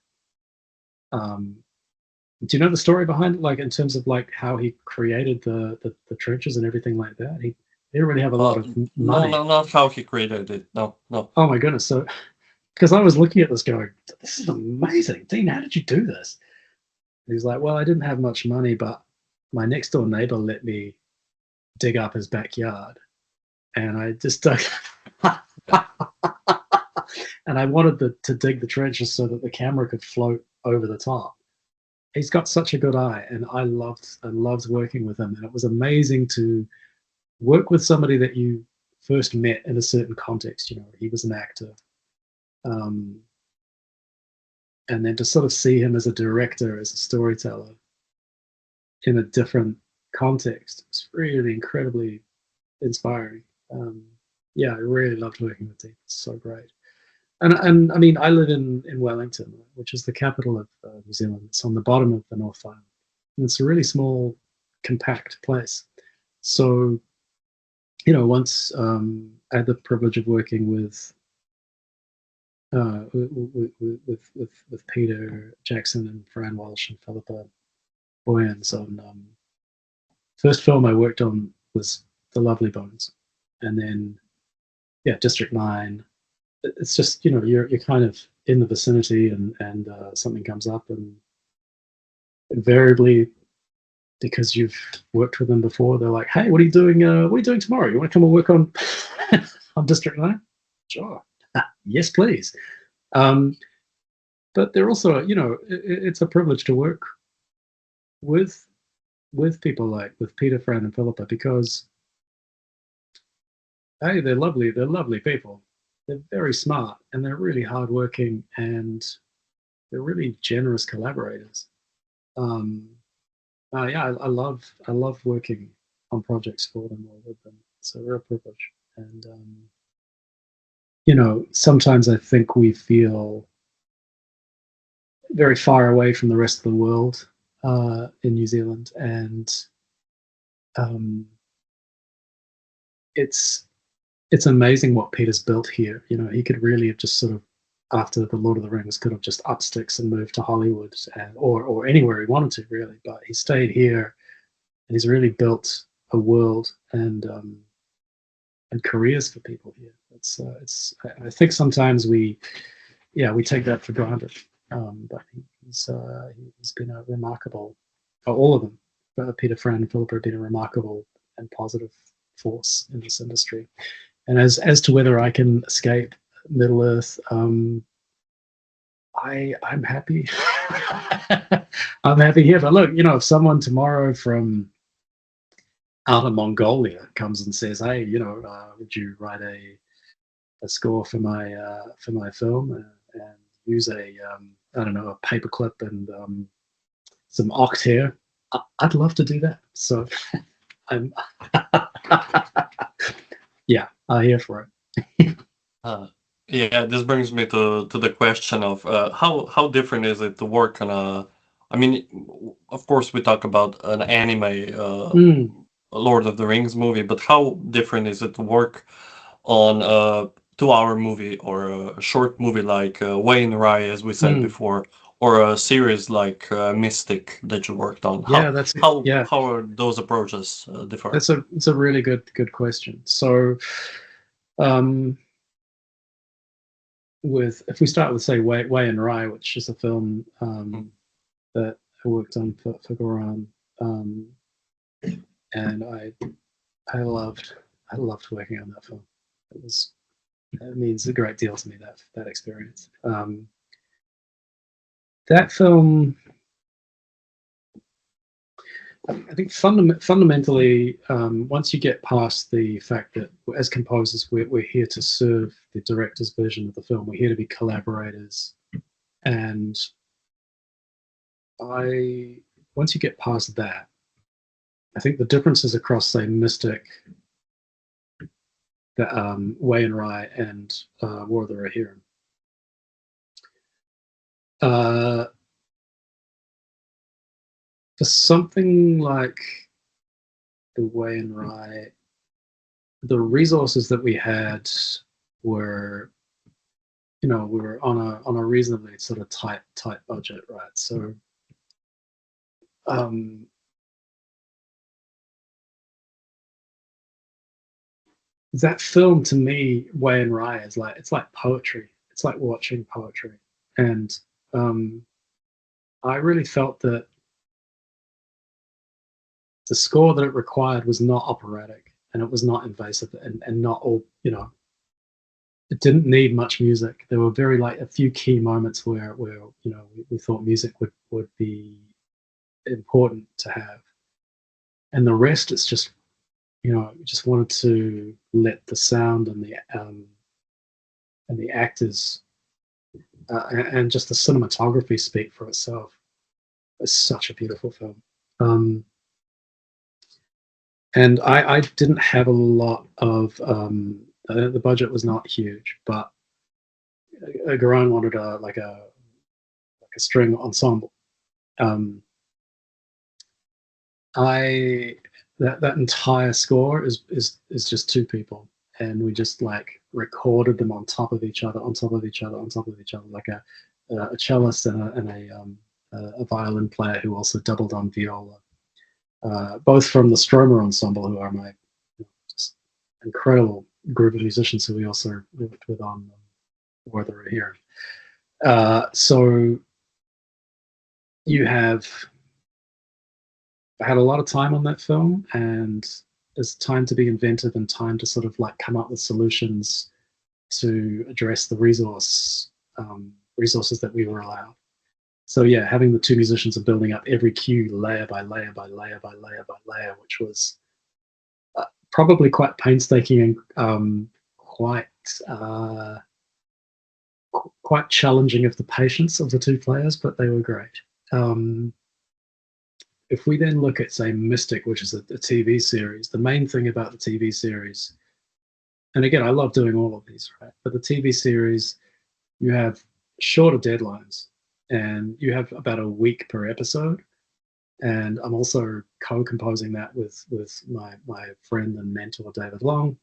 Do you know the story behind it, like in terms of like how he created the trenches and everything like that? He didn't really have a lot of money. No, not how he created it. No. Oh my goodness! So, because I was looking at this going, this is amazing, Dean. How did you do this? And he's like, well, I didn't have much money, but my next door neighbor let me dig up his backyard, and I just dug. And I wanted to dig the trenches so that the camera could float over the top. He's got such a good eye, and I loved working with him. And it was amazing to work with somebody that you first met in a certain context. He was an actor, and then to sort of see him as a director, as a storyteller, in a different context, was really incredibly inspiring. Yeah, I really loved working with Deep. It's so great. And I mean, I live in Wellington, which is the capital of New Zealand. It's on the bottom of the North Island. And it's a really small, compact place. So, once I had the privilege of working with Peter Jackson and Fran Walsh and Philippa Boyens on first film I worked on was The Lovely Bones, and then District 9. It's just you're kind of in the vicinity, and something comes up, and invariably, because you've worked with them before, they're like, "Hey, what are you doing? What are you doing tomorrow? You want to come and work on on District 9?" Sure. Yes, please. But they're also, it's a privilege to work with people like with Peter, Fran, and Philippa, because hey, they're lovely. They're lovely people. They're very smart, and they're really hardworking, and they're really generous collaborators. Yeah, I love working on projects for them or with them. It's a real privilege, and sometimes I think we feel very far away from the rest of the world in New Zealand, and it's amazing what Peter's built here. He could really have just sort of, after the Lord of the Rings, could have just up sticks and moved to Hollywood or anywhere he wanted to, really. But he stayed here, and he's really built a world and careers for people here. I think sometimes we take that for granted. But he's been a remarkable, all of them, Peter, Fran, and Philippa have been a remarkable and positive force in this industry. And as to whether I can escape Middle Earth, I'm happy. I'm happy here. But look, if someone tomorrow from out of Mongolia comes and says, "Hey, would you write a score for my film and use a I don't know, a paperclip and some Octare," I'd love to do that. So I'm yeah, I'm here for it. Yeah, this brings me to the question of how different is it to work on a. I mean, of course, we talk about an anime Lord of the Rings movie, but how different is it to work on a 2-hour movie or a short movie like Wayne Rye, as we said before, or a series like Mystic that you worked on? How are those approaches different? It's a really good question. So, if we start with, say, Wayne Rye, which is a film that I worked on for Goran, and I loved working on that film. It means a great deal to me, that experience. That film, I think fundamentally, once you get past the fact that as composers we're here to serve the director's vision of the film, we're here to be collaborators, and once you get past that, I think the differences across, say, Mystic, Wayne Rye, and War of the Rohirrim. For something like the Wayne Rye, the resources that we had were, we were on a reasonably sort of tight budget, right? So, that film, to me, Wayne Rye, is like, it's like poetry. It's like watching poetry, and I really felt that the score that it required was not operatic, and it was not invasive, and not all, it didn't need much music. There were a few key moments where we thought music would be important to have, and the rest, it's just, we just wanted to let the sound and the actors and just the cinematography speak for itself. It's such a beautiful film. And I didn't have a lot of the budget was not huge, but Garan wanted a string ensemble. I that entire score is just two people, and we just like recorded them on top of each other, on top of each other, on top of each other, like a cellist and a violin player who also doubled on viola, both from the Stromer ensemble, who are my just incredible group of musicians who we also worked with on Where They Were Here. So you have I had a lot of time on that film, and there's time to be inventive and time to sort of like come up with solutions to address the resources that we were allowed. So yeah, having the two musicians are building up every cue layer by layer by layer by layer by layer, which was probably quite painstaking and quite quite challenging of the patience of the two players, but they were great. If we then look at, say, Mystic, which is a TV series, the main thing about the TV series, and again, I love doing all of these, right? But the TV series, you have shorter deadlines, and you have about a week per episode. And I'm also co-composing that with my friend and mentor David Long,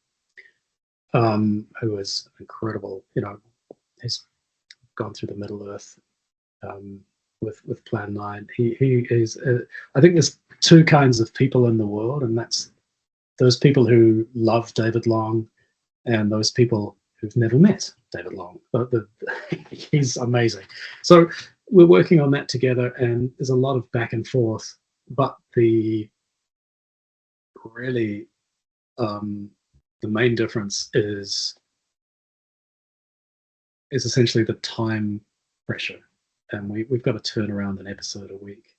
who is incredible. You know, he's gone through the Middle Earth with Plan 9. He is. I think there's two kinds of people in the world, and that's those people who love David Long, and those people who've never met David Long. But he's amazing. So we're working on that together, and there's a lot of back and forth. But the really the main difference is essentially the time pressure, and we've got to turn around an episode a week,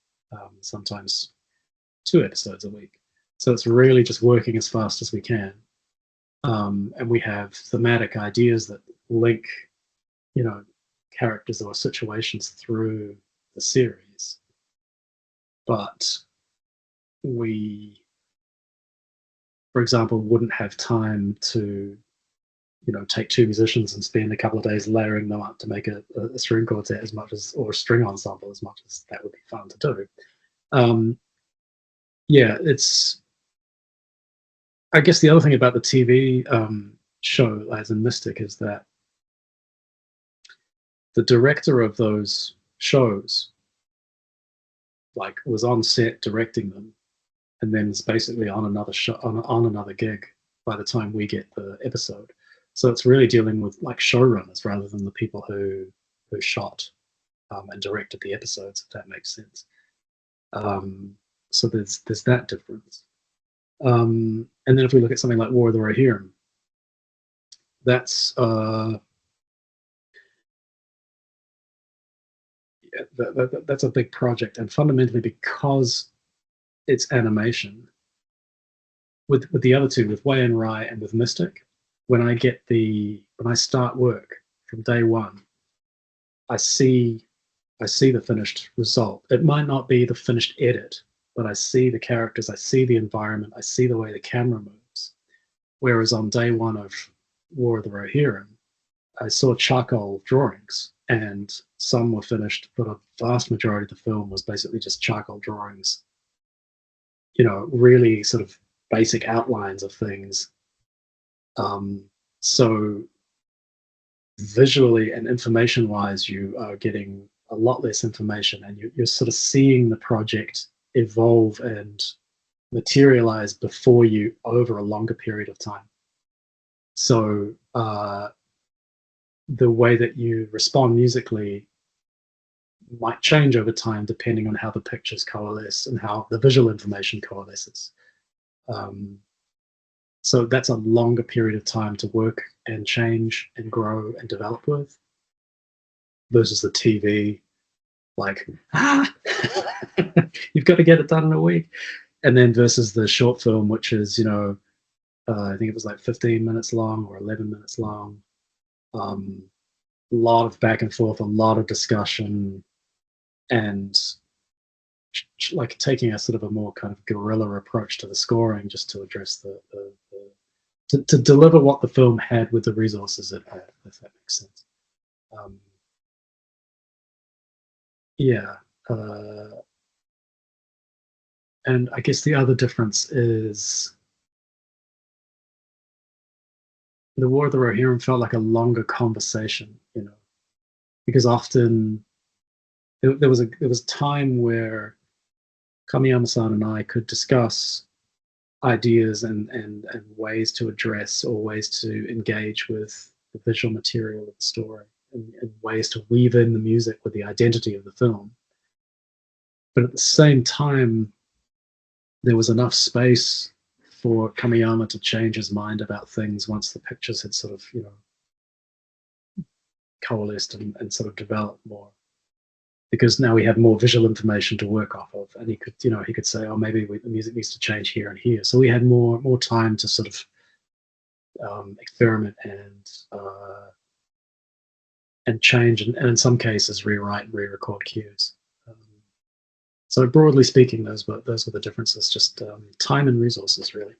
sometimes 2 episodes a week. So it's really just working as fast as we can, and we have thematic ideas that link, you know, characters or situations through the series, but we, for example, wouldn't have time to, you know, take two musicians and spend a couple of days layering them up to make a string quartet as much as, or a string ensemble, as much as that would be fun to do. Yeah, it's. I guess the other thing about the TV show, as in Mystic, is that the director of those shows, like, was on set directing them, and then is basically on another show on another gig by the time we get the episode. So it's really dealing with like showrunners rather than the people who shot and directed the episodes, if that makes sense. So there's that difference. And then if we look at something like War of the Rohirrim, that's that's a big project, and fundamentally because it's animation. With the other two, with Way and Rye and with Mystic, when I start work from day one, I see the finished result. It might not be the finished edit, but I see the characters, I see the environment, I see the way the camera moves. Whereas on day one of War of the Rohirrim, I saw charcoal drawings, and some were finished, but a vast majority of the film was basically just charcoal drawings. You know, really sort of basic outlines of things. So visually and information wise, you are getting a lot less information, and you're sort of seeing the project evolve and materialize before you over a longer period of time. So the way that you respond musically might change over time depending on how the pictures coalesce and how the visual information coalesces. So that's a longer period of time to work and change and grow and develop with, versus the TV, like, you've got to get it done in a week. And then versus the short film, which is, you know, I think it was like 15 minutes long or 11 minutes long. A lot of back and forth, a lot of discussion, and like taking a sort of a more kind of guerrilla approach to the scoring, just to address to deliver what the film had with the resources it had, if that makes sense. Um, yeah, and I guess the other difference is the War of the Rohirrim felt like a longer conversation, because often there was a time where Kamiyama-san and I could discuss ideas and ways to address or ways to engage with the visual material of the story, and ways to weave in the music with the identity of the film. But at the same time, there was enough space for Kamiyama to change his mind about things once the pictures had sort of, coalesced and sort of developed more. Because now we have more visual information to work off of, and he could say, oh, maybe the music needs to change here and here. So we had more time to sort of experiment and change, and in some cases rewrite and re-record cues. So broadly speaking, those were the differences, just time and resources, really.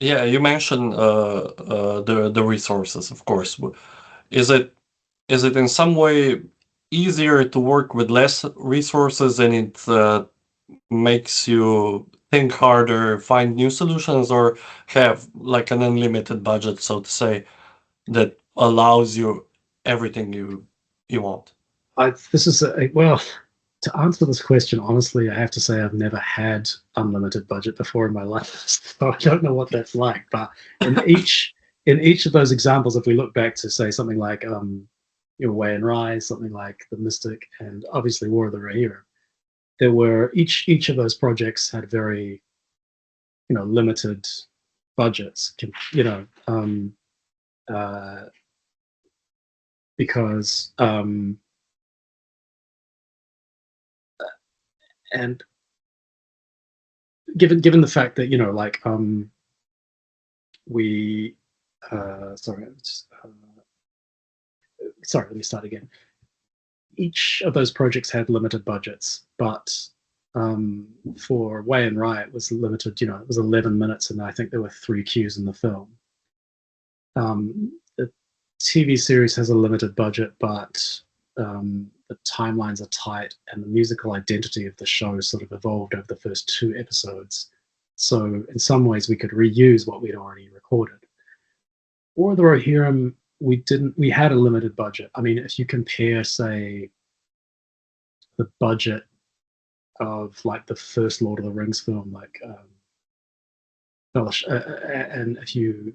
Yeah, you mentioned the resources, of course. Is it in some way easier to work with less resources, and it makes you think harder, find new solutions, or have like an unlimited budget, so to say, that allows you everything you want? This is well, to answer this question honestly, I have to say I've never had unlimited budget before in my life, so I don't know what that's like. But in each of those examples, if we look back to say something like Way and Rise, something like The Mystic, and obviously War of the Rohirrim, there were each of those projects had very limited budgets, because and given the fact that we sorry, sorry, let me start again. Each of those projects had limited budgets, but for Way and Riot was limited. It was 11 minutes, and I think there were 3 cues in the film. The TV series has a limited budget, but the timelines are tight, and the musical identity of the show sort of evolved over the first 2 episodes. So in some ways, we could reuse what we'd already recorded. Or the Rohirrim, we had a limited budget. I mean, if you compare, say, the budget of like the first Lord of the Rings film, like and if you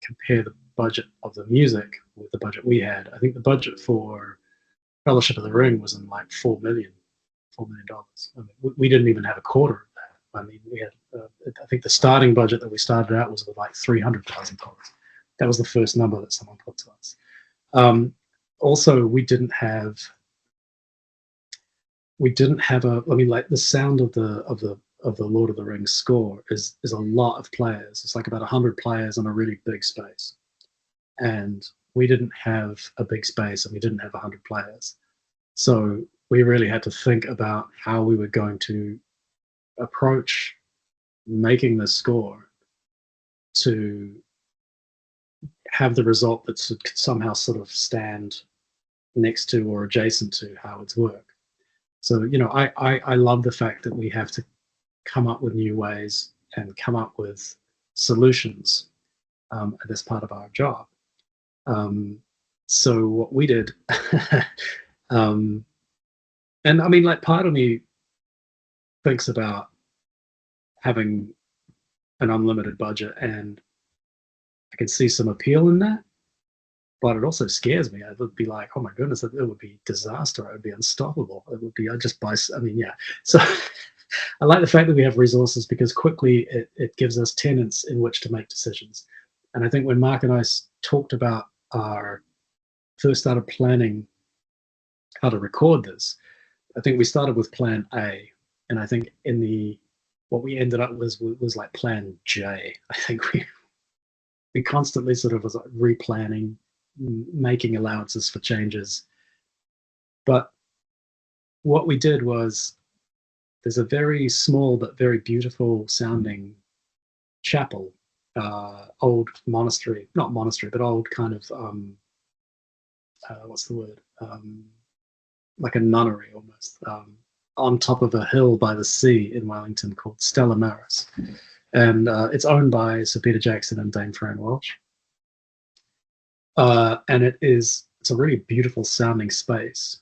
compare the budget of the music with the budget we had, I think the budget for Fellowship of the Ring was in like $4 million. I mean, we didn't even have a quarter of that. I mean, we had, I think the starting budget that we started out was with like $300,000. That was the first number that someone put to us. Also, we didn't have I mean, like the sound of the Lord of the Rings score is a lot of players. It's like about 100 players on a really big space, and we didn't have a big space, and we didn't have 100 players. So we really had to think about how we were going to approach making the score to have the result that could somehow sort of stand next to or adjacent to Howard's work. So, I love the fact that we have to come up with new ways and come up with solutions as part of our job. So what we did, and I mean, like, part of me thinks about having an unlimited budget, and I can see some appeal in that, but it also scares me. I would be like, oh my goodness, it would be disaster. It would be unstoppable. It would be, I mean, yeah. So I like the fact that we have resources, because quickly it gives us tenets in which to make decisions. And I think when Mark and I talked about first started planning how to record this, I think we started with plan A. And I think what we ended up was like plan J. I think we constantly sort of was like replanning, making allowances for changes. But what we did was there's a very small but very beautiful sounding chapel, old monastery, not monastery, but old kind of what's the word? Like a nunnery almost, on top of a hill by the sea in Wellington called Stella Maris. And it's owned by Sir Peter Jackson and Dame Fran Welsh. And it's a really beautiful sounding space,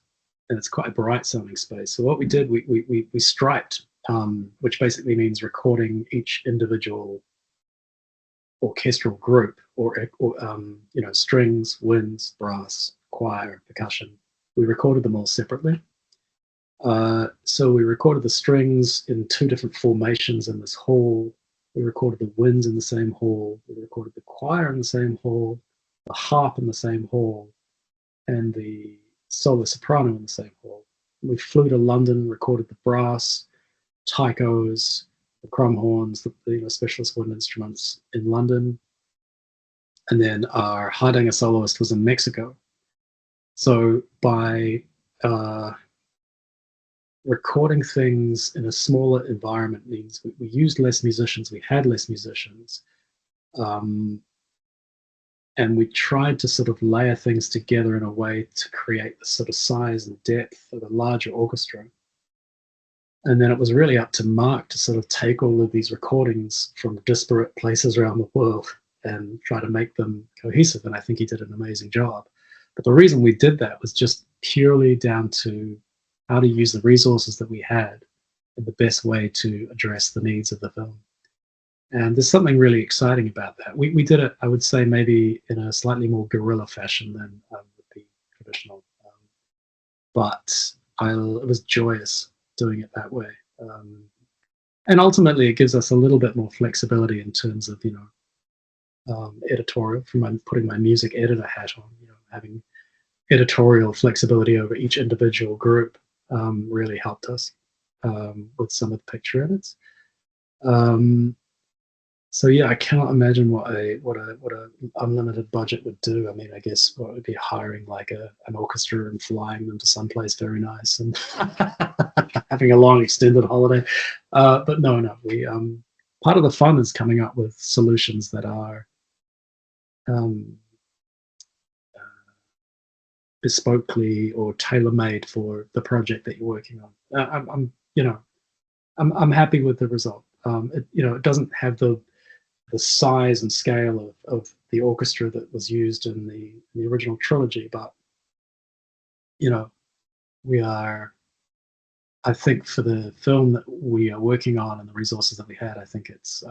and it's quite a bright sounding space. So what we did, we striped, which basically means recording each individual orchestral group, or strings, winds, brass, choir, percussion. We recorded them all separately. So we recorded the strings in two different formations in this hall. We recorded the winds in the same hall. We recorded the choir in the same hall, the harp in the same hall, and the solo soprano in the same hall. We flew to London, recorded the brass, taikos, the crumhorns, the specialist wind instruments in London. And then our Hardanger soloist was in Mexico. So by recording things in a smaller environment means we used less musicians, we had less musicians, and we tried to sort of layer things together in a way to create the sort of size and depth of a larger orchestra. And then it was really up to Mark to sort of take all of these recordings from disparate places around the world and try to make them cohesive. And I think he did an amazing job. But the reason we did that was just purely down to how to use the resources that we had in the best way to address the needs of the film. And there's something really exciting about that. We did it, I would say, maybe in a slightly more guerrilla fashion than would be traditional. But it was joyous doing it that way. And ultimately, it gives us a little bit more flexibility in terms of, editorial, from putting my music editor hat on, having editorial flexibility over each individual group really helped us with some of the picture edits. So yeah, I cannot imagine what a unlimited budget would do. I mean, I guess what would be hiring like an orchestra and flying them to someplace very nice and having a long extended holiday. But no, we part of the fun is coming up with solutions that are bespokely or tailor-made for the project that you're working on. I'm happy with the result. It doesn't have the size and scale of the orchestra that was used in the original trilogy, but we are, I think, for the film that we are working on and the resources that we had, I think it's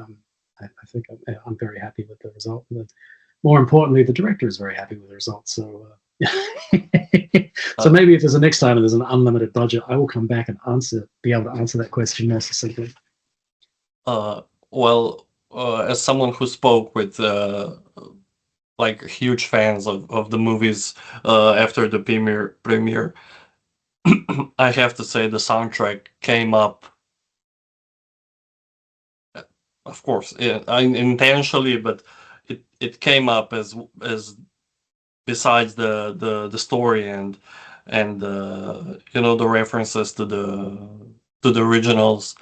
I think I'm very happy with the result. And more importantly, the director is very happy with the result. So so maybe if there's a next time and there's an unlimited budget, I will come back and be able to answer that question more succinctly. Well, as someone who spoke with like huge fans of the movies after the premiere, I have to say the soundtrack came up, of course, intentionally, but it came up as besides the story and the references to the originals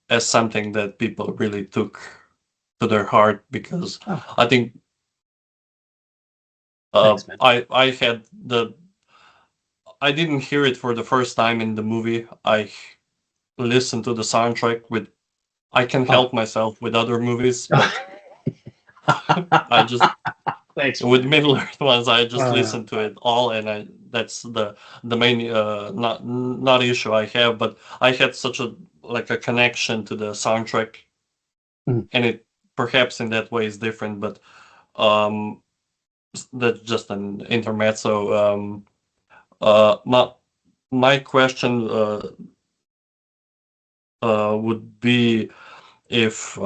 as something that people really took to their heart, because I think Thanks, man. I didn't hear it for the first time in the movie. I listened to the soundtrack I can help myself with other movies, but I just Thanks, with man. Middle Earth ones, I just listened to it all, and that's the main not issue I have. But I had such a connection to the soundtrack, and it perhaps in that way is different. But that's just an intermezzo. My question would be if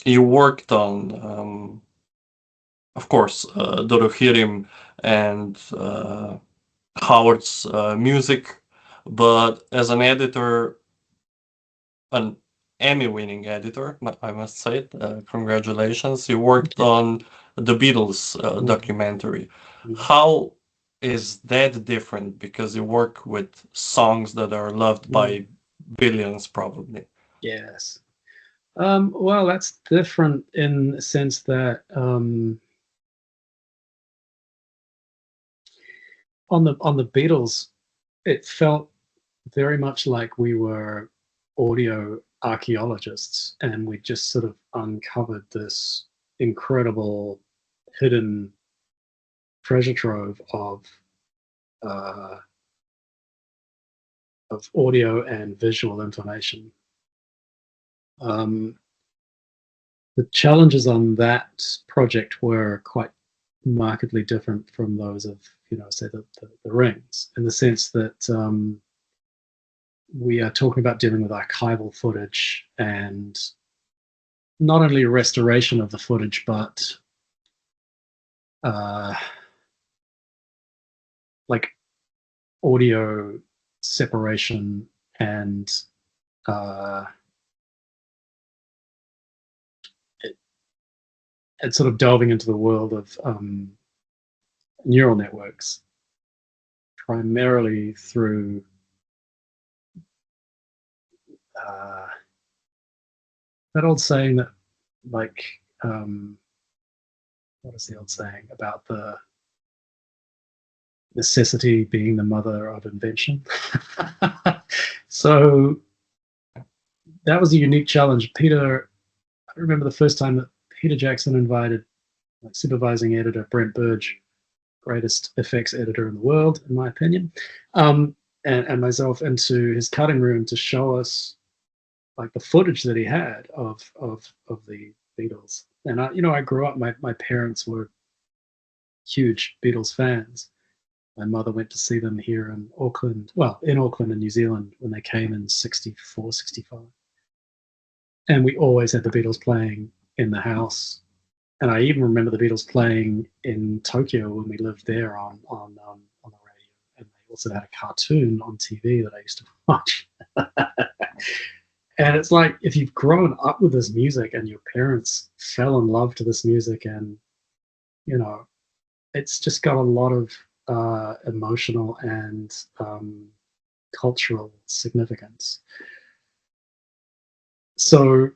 you worked on, of course, the Rohirrim and Howard's music, but as an editor, an Emmy-winning editor, I must say it. Congratulations! You worked on the Beatles documentary. How is that different because you work with songs that are loved Mm, by billions, probably. yes. Well, that's different in the sense that on the Beatles, it felt very much like we were audio archaeologists, and we just sort of uncovered this incredible hidden treasure trove uh, of audio and visual information. Um, the challenges on that project were quite markedly different from those of, say the Rings, in the sense that we are talking about dealing with archival footage and not only restoration of the footage, but uh, like audio separation and uh, it, and sort of delving into the world of neural networks, primarily through uh, that old saying that, like, what is the old saying about the necessity being the mother of invention? So that was a unique challenge. I remember the first time that Peter Jackson invited, like, supervising editor Brent Burge, greatest effects editor in the world, in my opinion, and myself into his cutting room to show us like the footage that he had of the Beatles. And I grew up. My parents were huge Beatles fans. My mother went to see them here in Auckland, well, in Auckland and New Zealand when they came in 64, 65. And we always had the Beatles playing in the house. And I even remember the Beatles playing in Tokyo when we lived there on the radio. And they also had a cartoon on TV that I used to watch. And it's like, if you've grown up with this music and your parents fell in love to this music, and you know, it's just got a lot of emotional and cultural significance. So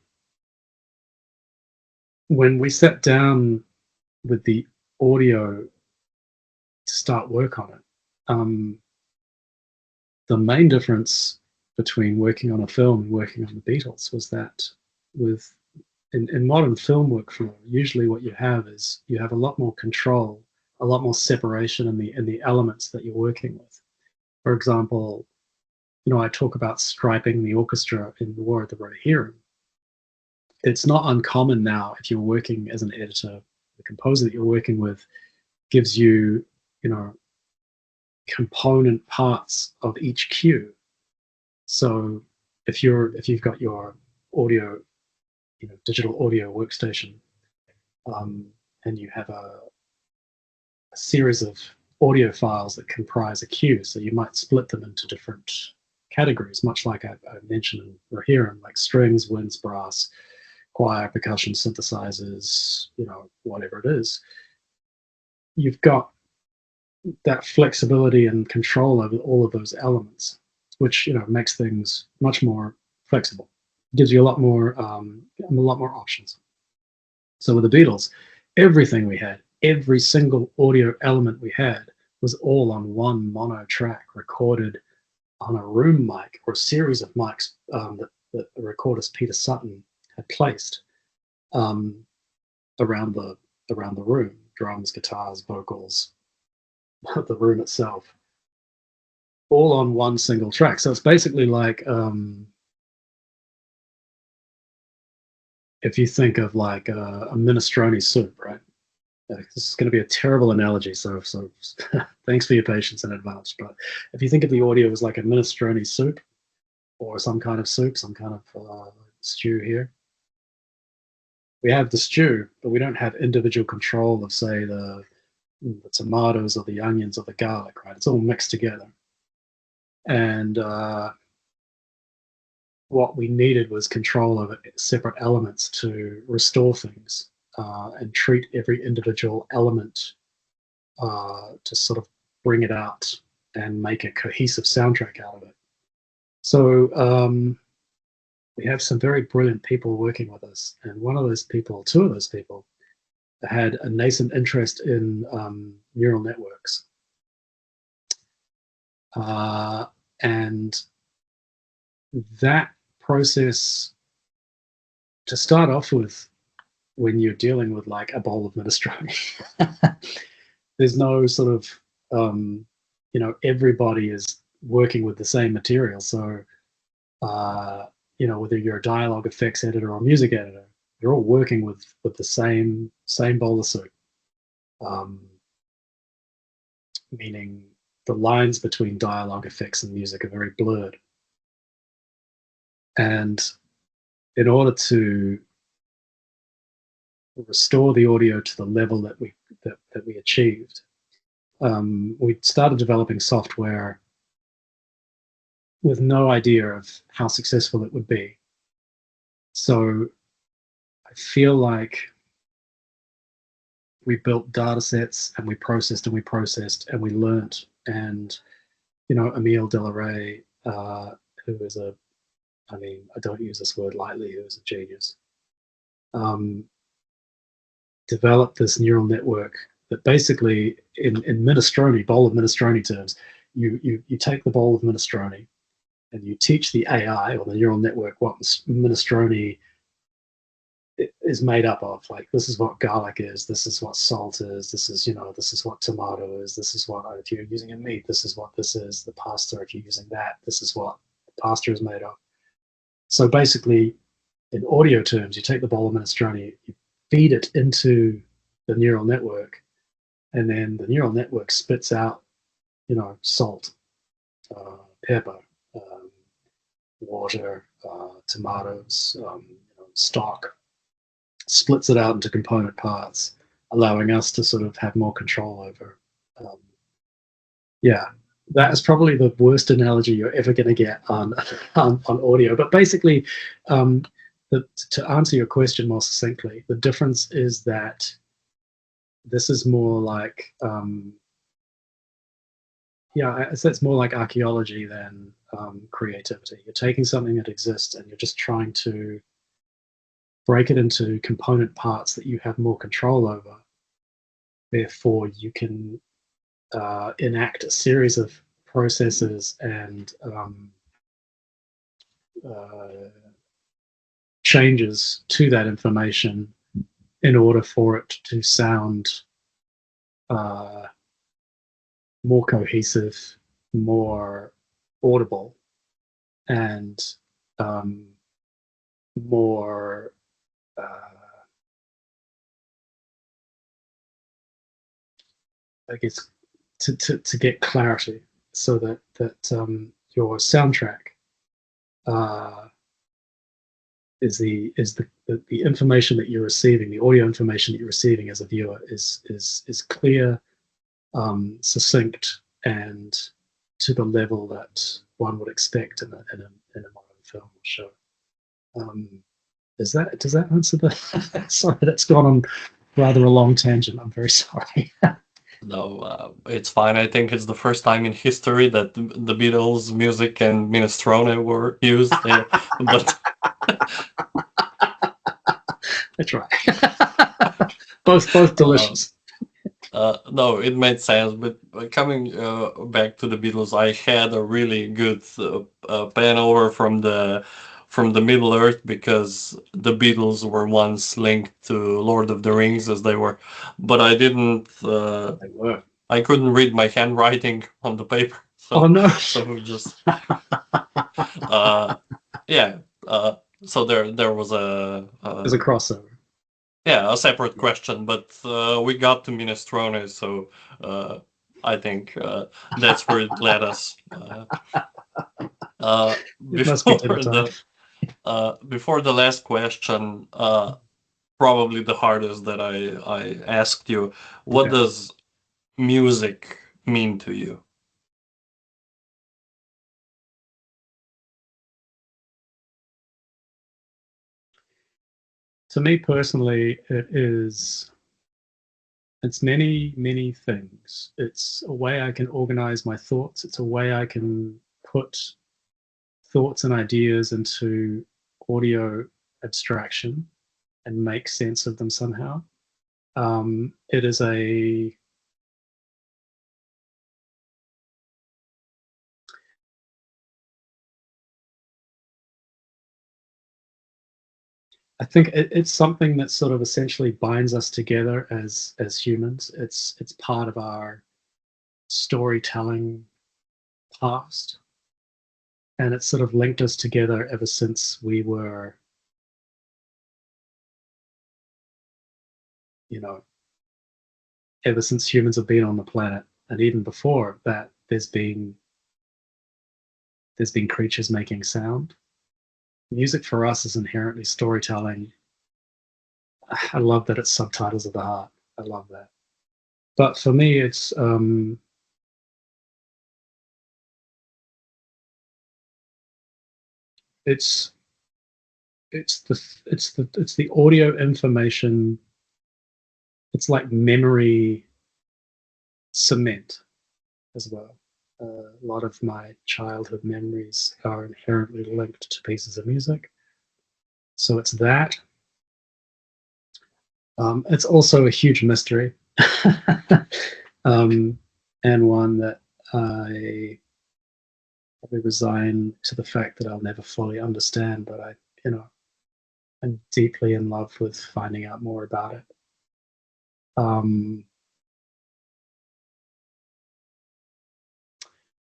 when we sat down with the audio to start work on it, the main difference between working on a film and working on the Beatles was that with in modern film workflow, usually what you have is you have a lot more control, a lot more separation in the elements that you're working with. For example, I talk about striping the orchestra in the War of the Rohirrim. It's not uncommon now, if you're working as an editor, the composer that you're working with gives you, you know, component parts of each cue. So if you've got your audio, digital audio workstation, um, and you have a series of audio files that comprise a cue, so you might split them into different categories, much like I mentioned in Rohirrim, like strings, winds, brass, choir, percussion, synthesizers, whatever it is. You've got that flexibility and control over all of those elements, which makes things much more flexible. Gives you a lot more options. So with the Beatles, everything we had, every single audio element we had, was all on one mono track, recorded on a room mic or a series of mics that the recordist Peter Sutton had placed um, around the room, drums, guitars, vocals, the room itself, all on one single track. So it's basically like, if you think of like a minestrone soup, right? This is going to be a terrible analogy, so thanks for your patience in advance. But if you think of the audio as like a minestrone soup, or some kind of soup, some kind of stew here, we have the stew, but we don't have individual control of, say, the tomatoes or the onions or the garlic, right? It's all mixed together. And what we needed was control of separate elements to restore things and treat every individual element to sort of bring it out and make a cohesive soundtrack out of it. So we have some very brilliant people working with us, and two of those people, had a nascent interest in neural networks, and that process, to start off with, when you're dealing with like a bowl of minestrone, there's no sort of everybody is working with the same material. So whether you're a dialogue effects editor or a music editor, you're all working with the same bowl of soup. Meaning the lines between dialogue effects and music are very blurred. And in order to restore the audio to the level that we achieved, we started developing software with no idea of how successful it would be. So I feel like we built data sets, and we processed and we processed and we learnt. And Emile Delaray, who is I don't use this word lightly, who is a genius, developed this neural network that basically, in bowl of minestrone terms, you take the bowl of minestrone and you teach the AI, or the neural network, what minestrone is made up of. Like, this is what garlic is, this is what salt is, this is what tomato is, this is what, if you're using a meat, this is what this is, the pasta, if you're using that, this is what the pasta is made of. So basically, in audio terms, you take the bowl of minestrone, you feed it into the neural network, and then the neural network spits out, salt, pepper, water, tomatoes, stock, splits it out into component parts, allowing us to sort of have more control over. Yeah, that is probably the worst analogy you're ever going to get on audio. But basically, to answer your question more succinctly, the difference is that this is more like, so it's more like archaeology than creativity. You're taking something that exists and you're just trying to break it into component parts that you have more control over. Therefore, you can enact a series of processes and changes to that information in order for it to sound more cohesive, more audible, and more I guess to get clarity, so that your soundtrack is the information that you're receiving, the audio information that you're receiving as a viewer is clear, succinct, and to the level that one would expect in a modern film or show. Does that answer the? Sorry, that's gone on rather a long tangent. I'm very sorry. No, it's fine. I think it's the first time in history that the Beatles music and minestrone were used. But That's right. both delicious. no, it made sense. But coming back to the Beatles, I had a really good pan over from the Middle Earth, because the Beatles were once linked to Lord of the Rings, as they were, but I didn't. They were. I couldn't read my handwriting on the paper. So, Oh no! So just yeah. So there was There's a crossover. yeah, a separate question, but we got to minestrone, so I think that's where it led us. It must be Before dinner time. before the last question, probably the hardest that I asked you, what Okay. does music mean to you? To me personally, it is It's many, many things. It's a way I can organize my thoughts. It's a way I can put thoughts and ideas into audio abstraction and make sense of them somehow. It is a I think it's something that sort of essentially binds us together as humans. It's part of our storytelling past, and it's sort of linked us together ever since we were, you know, ever since humans have been on the planet, and even before that, there's been creatures making sound. Music for us is inherently storytelling. I love that it's subtitles of the heart. I love that. But for me, it's it's the audio information. It's like memory cement as well. A lot of my childhood memories are inherently linked to pieces of music. So it's that. It's also a huge mystery, um, and one that I probably resign to the fact that I'll never fully understand. But I'm deeply in love with finding out more about it. Um,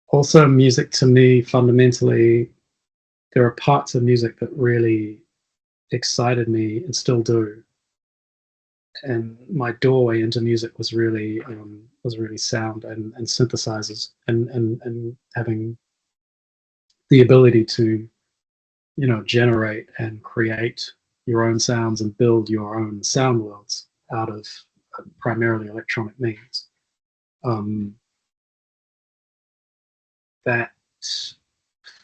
Also, music to me, fundamentally, there are parts of music that really excited me and still do. And my doorway into music was really sound and synthesizers and having the ability to generate and create your own sounds and build your own sound worlds out of primarily electronic means. Um, that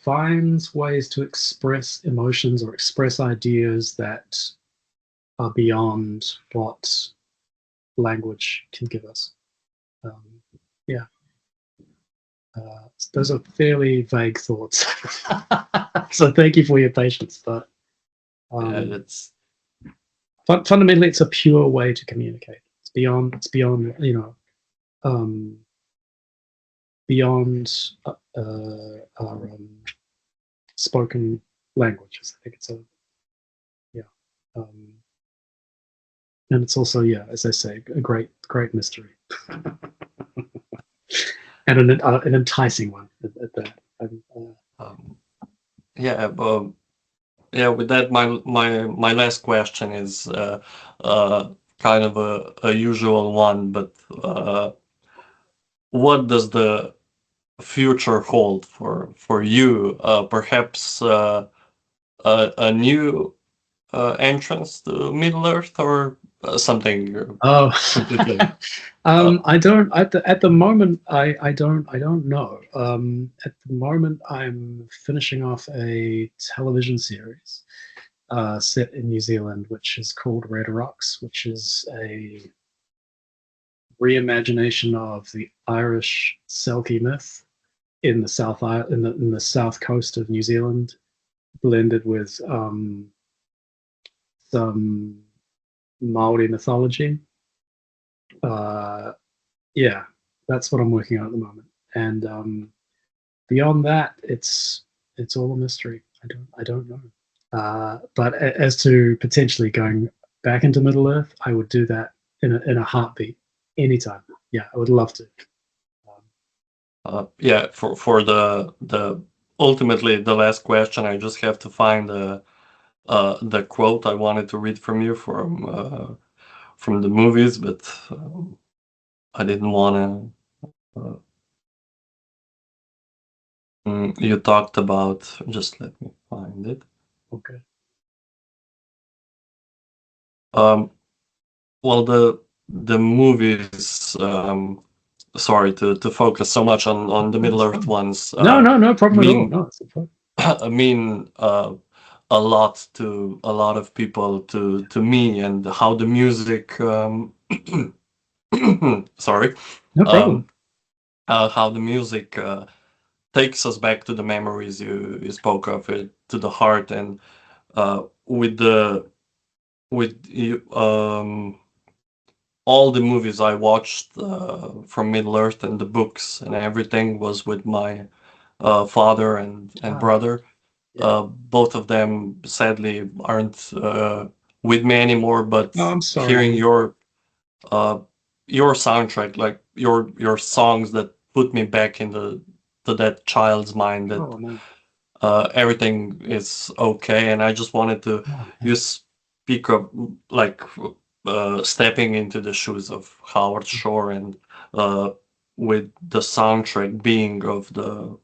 finds ways to express emotions or express ideas that are beyond what language can give us. Um, yeah, those are fairly vague thoughts. So thank you for your patience. But Yeah, um, it's fundamentally, it's a pure way to communicate. It's beyond um, beyond our spoken languages. I think it's a yeah. Um, and it's also, yeah, as I say, a great mystery, and an enticing one at that. um, yeah, yeah. With that, my last question is kind of a usual one, but what does the future hold for you? Perhaps a new entrance to Middle Earth, or something Oh, completely. Uh, I don't at the moment. I don't know. At the moment, I'm finishing off a television series set in New Zealand, which is called Red Rocks, which is a reimagination of the Irish Selkie myth in the in the south coast of New Zealand, blended with some Maori mythology. Uh, yeah, that's what I'm working on at the moment. And beyond that, it's all a mystery. I don't know. But as to potentially going back into Middle Earth, I would do that in a heartbeat, anytime. Yeah, I would love to. Um, yeah, for the ultimately the last question, I just have to find the quote I wanted to read from you from the movies, but I didn't want to. You talked about. Just let me find it. okay. Um, well, the movies. Sorry to focus so much on the No, Middle it's Earth fine. ones. No problem at all. Mean No, it's fine. mean a lot to a lot of people, to me, and how the music sorry, No um, problem. how the music takes us back to the memories you spoke of, it to the heart, and with the with you all the movies I watched from Middle Earth and the books and everything was with my father and Ah, brother. yeah. Both of them sadly aren't with me anymore, but Oh, I'm sorry, hearing man. uh, your soundtrack, like your songs that put me back in the to that child's mind that Oh, man. everything is okay. And I just wanted to Oh, you man. speak of like stepping into the shoes of Howard Shore and uh, with the soundtrack being of the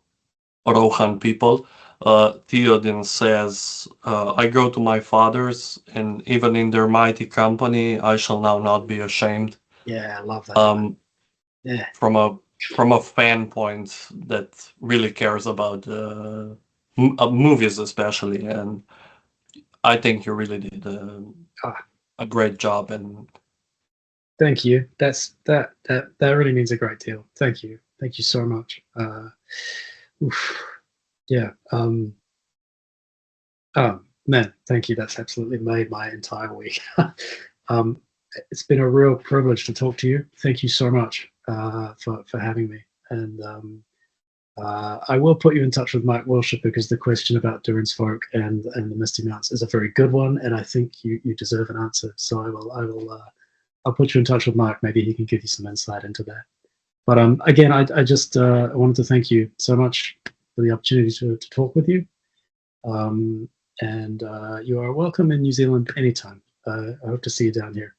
Rohan people. Theoden says, I go to my fathers, and even in their mighty company, I shall now not be ashamed. Yeah, I love that line. Um, Yeah. from a fan point that really cares about movies, especially, and I think you really did Ah, a great job. And thank you. That really means a great deal. Thank you. Thank you so much. Oof. Yeah. Oh, man, thank you. That's absolutely made my entire week. um, it's been a real privilege to talk to you. Thank you so much for having me. And I will put you in touch with Mike Wilshire because the question about Durin's folk and the Misty Mounts is a very good one, and I think you deserve an answer. So I'll put you in touch with Mike. Maybe he can give you some insight into that. But again, I just wanted to thank you so much for the opportunity to talk with you. Um, and you are welcome in New Zealand anytime. I hope to see you down here.